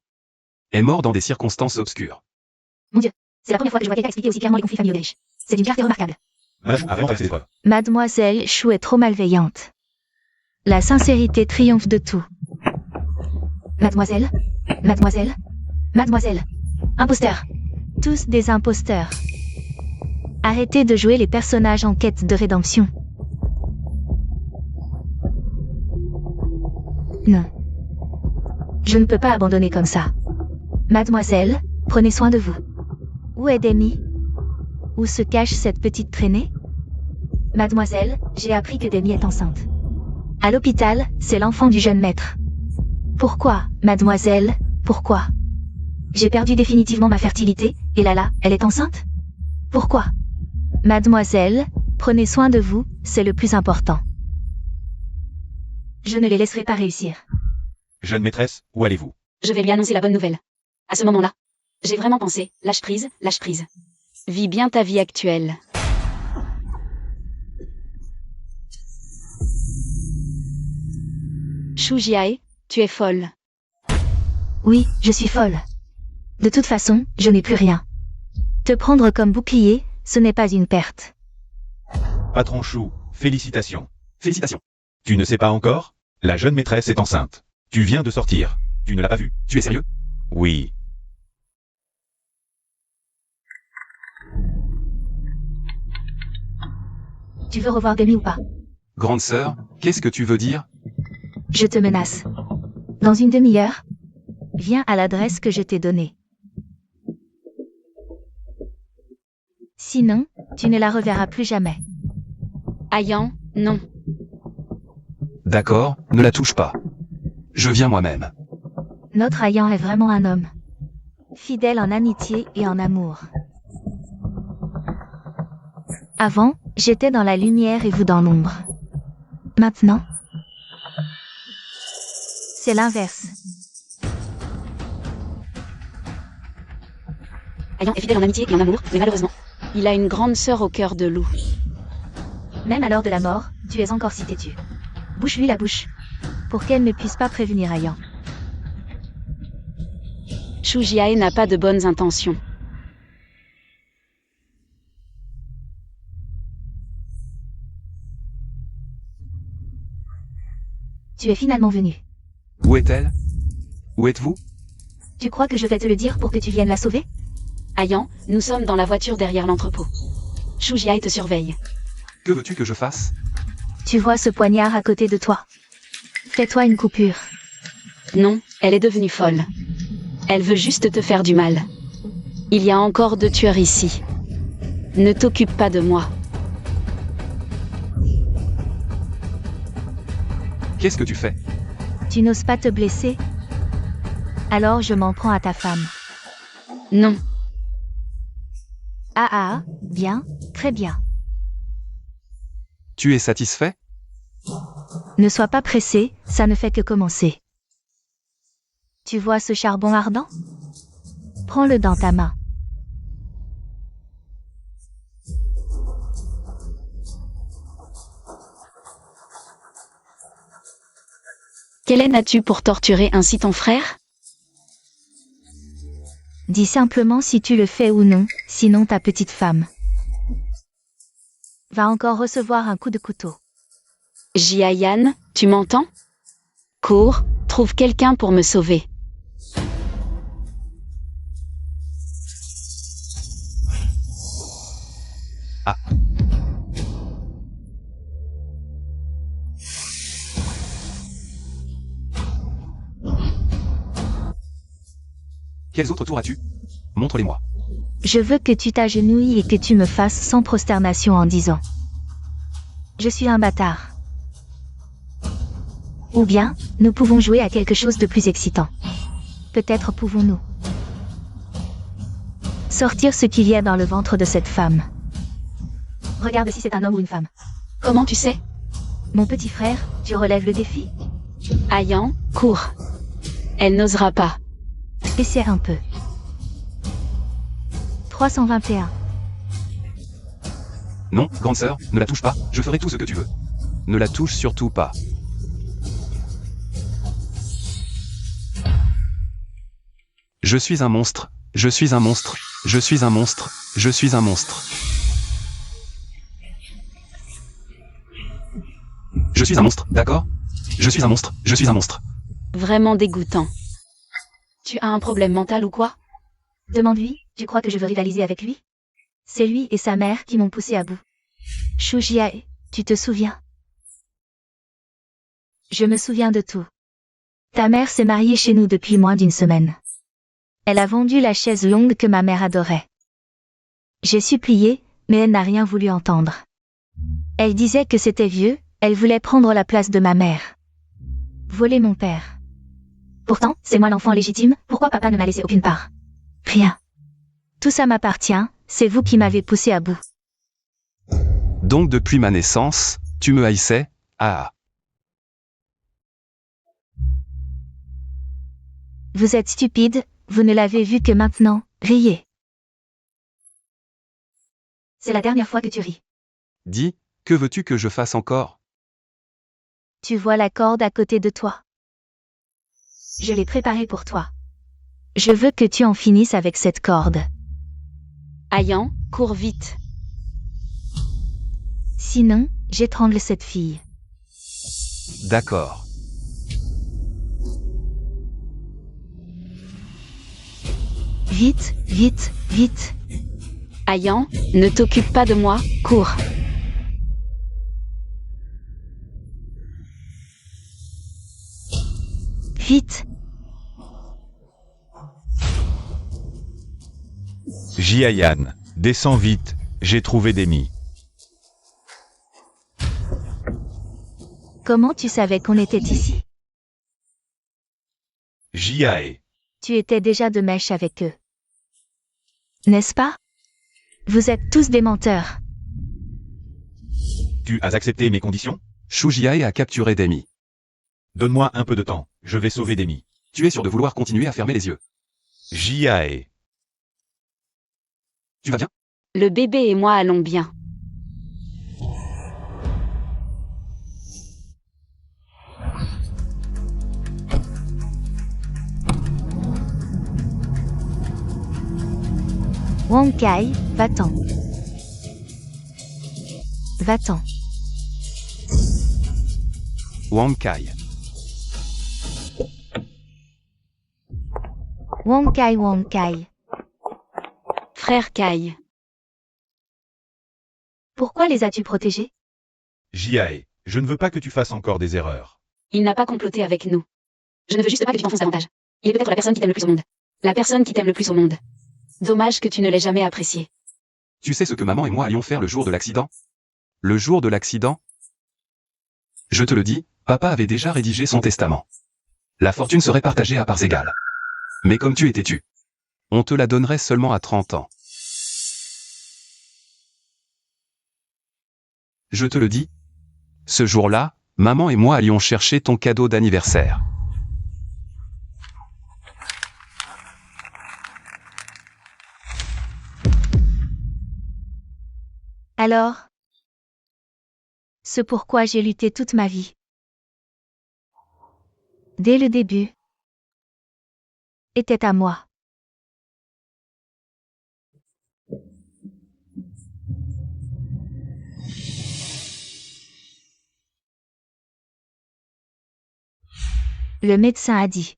S4: est mort dans des circonstances obscures.
S3: C'est la première fois que je vois quelqu'un expliquer aussi clairement les conflits familiaux des riches. C'est d'une clarté remarquable.
S1: Madame a vraiment fait ses preuves.
S3: Mademoiselle Chou est trop malveillante. La sincérité triomphe de tout. Mademoiselle, mademoiselle, mademoiselle. Imposteur. Tous des imposteurs. Arrêtez de jouer les personnages en quête de rédemption. Non. Je ne peux pas abandonner comme ça. Mademoiselle, prenez soin de vous. Où est Demi? Où se cache cette petite traînée? Mademoiselle, j'ai appris que Demi est enceinte. À l'hôpital, c'est l'enfant du jeune maître. Pourquoi, mademoiselle, pourquoi? J'ai perdu définitivement ma fertilité, et Lala, elle est enceinte? Pourquoi? Mademoiselle, prenez soin de vous, c'est le plus important. Je ne les laisserai pas réussir.
S1: Jeune maîtresse, où allez-vous?
S2: Je vais lui annoncer la bonne nouvelle. À ce moment-là, j'ai vraiment pensé, lâche prise, lâche prise. Vis bien ta vie actuelle. Shu Jiae, tu es folle.
S3: Oui, je suis folle. De toute façon, je n'ai plus rien. Te prendre comme bouclier, ce n'est pas une perte.
S1: Patron Chou, félicitations.
S4: Félicitations.
S1: Tu ne sais pas encore? La jeune maîtresse est enceinte. Tu viens de sortir. Tu ne l'as pas vue?
S4: Tu es sérieux?
S1: Oui.
S3: Tu veux revoir Demi ou pas?
S4: Grande sœur, qu'est-ce que tu veux dire?
S3: Je te menace. Dans une demi-heure, viens à l'adresse que je t'ai donnée. Sinon, tu ne la reverras plus jamais.
S2: Ayan, non.
S4: D'accord, ne la touche pas. Je viens moi-même.
S3: Notre Ayan est vraiment un homme. Fidèle en amitié et en amour. Avant, j'étais dans la lumière et vous dans l'ombre. Maintenant, c'est l'inverse.
S2: Ayan est fidèle en amitié et en amour, mais malheureusement, il a une grande sœur au cœur de loup.
S3: Même à l'heure de la mort, tu es encore si têtu. Bouche-lui la bouche. Pour qu'elle ne puisse pas prévenir Ayan.
S2: Shu Jiae n'a pas de bonnes intentions.
S3: Tu es finalement venu.
S4: Où est-elle? Où êtes-vous?
S3: Tu crois que je vais te le dire pour que tu viennes la sauver?
S2: Ayan, nous sommes dans la voiture derrière l'entrepôt. Shu Jiae te surveille.
S4: Que veux-tu que je fasse?
S3: Tu vois ce poignard à côté de toi. Fais-toi une coupure.
S2: Non, elle est devenue folle. Elle veut juste te faire du mal. Il y a encore 2 tueurs ici. Ne t'occupe pas de moi.
S4: Qu'est-ce que tu fais?
S3: Tu n'oses pas te blesser? Alors je m'en prends à ta femme.
S2: Non.
S3: Ah, bien, très bien.
S4: Tu es satisfait?
S3: Ne sois pas pressé, ça ne fait que commencer. Tu vois ce charbon ardent? Prends-le dans ta main.
S2: Quelle haine as-tu pour torturer ainsi ton frère?
S3: Dis simplement si tu le fais ou non, sinon ta petite femme va encore recevoir un coup de couteau.
S2: Jiayan, tu m'entends? Cours, trouve quelqu'un pour me sauver.
S4: Ah. Quels autres tours as-tu? Montre-les-moi.
S3: Je veux que tu t'agenouilles et que tu me fasses sans prosternation en disant « Je suis un bâtard ». Ou bien, nous pouvons jouer à quelque chose de plus excitant. Peut-être pouvons-nous sortir ce qu'il y a dans le ventre de cette femme. Regarde si c'est un homme ou une femme.
S2: Comment tu sais?
S3: Mon petit frère, tu relèves le défi?
S2: Ayan, cours. Elle n'osera pas.
S3: Essaie un peu. 321.
S4: Non, grande sœur, ne la touche pas, je ferai tout ce que tu veux. Ne la touche surtout pas. Je suis un monstre, je suis un monstre, je suis un monstre, je suis un monstre. Je suis un monstre, d'accord? Je suis un monstre, je suis un monstre.
S2: Vraiment dégoûtant. Tu as un problème mental ou quoi?
S3: Demande-lui, tu crois que je veux rivaliser avec lui? C'est lui et sa mère qui m'ont poussé à bout. Shu Jiae, tu te souviens? Je me souviens de tout. Ta mère s'est mariée chez nous depuis moins d'une semaine. Elle a vendu la chaise longue que ma mère adorait. J'ai supplié, mais elle n'a rien voulu entendre. Elle disait que c'était vieux, elle voulait prendre la place de ma mère. Voler mon père. Pourtant, c'est moi l'enfant légitime, pourquoi papa ne m'a laissé aucune part? Rien. Tout ça m'appartient, c'est vous qui m'avez poussé à bout.
S4: Donc depuis ma naissance, tu me haïssais? Ah.
S3: Vous êtes stupide, vous ne l'avez vu que maintenant, riez. C'est la dernière fois que tu ris.
S4: Dis, que veux-tu que je fasse encore?
S3: Tu vois la corde à côté de toi. Je l'ai préparée pour toi. Je veux que tu en finisses avec cette corde.
S2: Ayan, cours vite.
S3: Sinon, j'étrangle cette fille.
S4: D'accord.
S3: Vite, vite, vite.
S2: Ayan, ne t'occupe pas de moi, cours.
S3: Vite.
S1: Jiayan, descends vite, j'ai trouvé Demi.
S3: Comment tu savais qu'on était ici?
S1: Jiae,
S3: Tu étais déjà de mèche avec eux. N'est-ce pas? Vous êtes tous des menteurs.
S1: tu as accepté mes conditions?
S4: Shu Jiae a capturé Demi.
S1: Donne-moi un peu de temps, je vais sauver Demi.
S4: Tu es sûr de vouloir continuer à fermer les yeux.
S1: Jiae,
S4: Tu vas bien?
S2: Le bébé et moi allons bien.
S3: Wang Kai, va-t'en. Va-t'en.
S4: Wang Kai.
S3: Wang Kai, Wang Kai.
S2: Frère Kai.
S3: Pourquoi les as-tu protégés?
S1: Jiae, je ne veux pas que tu fasses encore des erreurs.
S2: Il n'a pas comploté avec nous. Je ne veux juste pas que tu t'enfonces davantage. Il est peut-être la personne qui t'aime le plus au monde. La personne qui t'aime le plus au monde. Dommage que tu ne l'aies jamais apprécié.
S4: Tu sais ce que maman et moi allions faire le jour de l'accident? Le jour de l'accident? Je te le dis, papa avait déjà rédigé son testament. La fortune serait partagée à parts égales. Mais comme tu es têtu, on te la donnerait seulement à 30 ans. Je te le dis. Ce jour-là, maman et moi allions chercher ton cadeau d'anniversaire.
S3: Alors? Ce pourquoi j'ai lutté toute ma vie. Dès le début. Était à moi. Le médecin a dit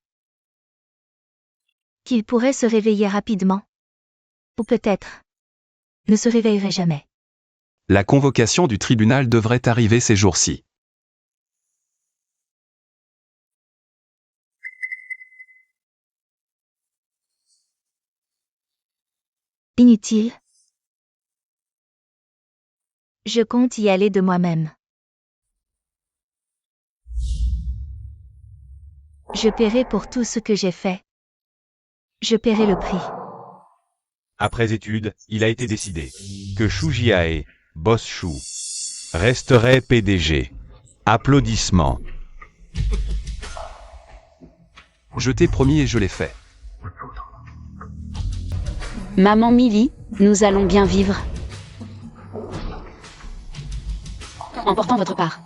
S3: qu'il pourrait se réveiller rapidement. Ou peut-être ne se réveillerait jamais.
S4: La convocation du tribunal devrait arriver ces jours-ci.
S3: Inutile. Je compte y aller de moi-même. Je paierai pour tout ce que j'ai fait. Je paierai le prix.
S1: Après étude, il a été décidé que Shu Jiae, Boss Shu, resterait PDG. Applaudissements.
S4: Je t'ai promis et je l'ai fait.
S2: Maman Millie, nous allons bien vivre. En portant votre part.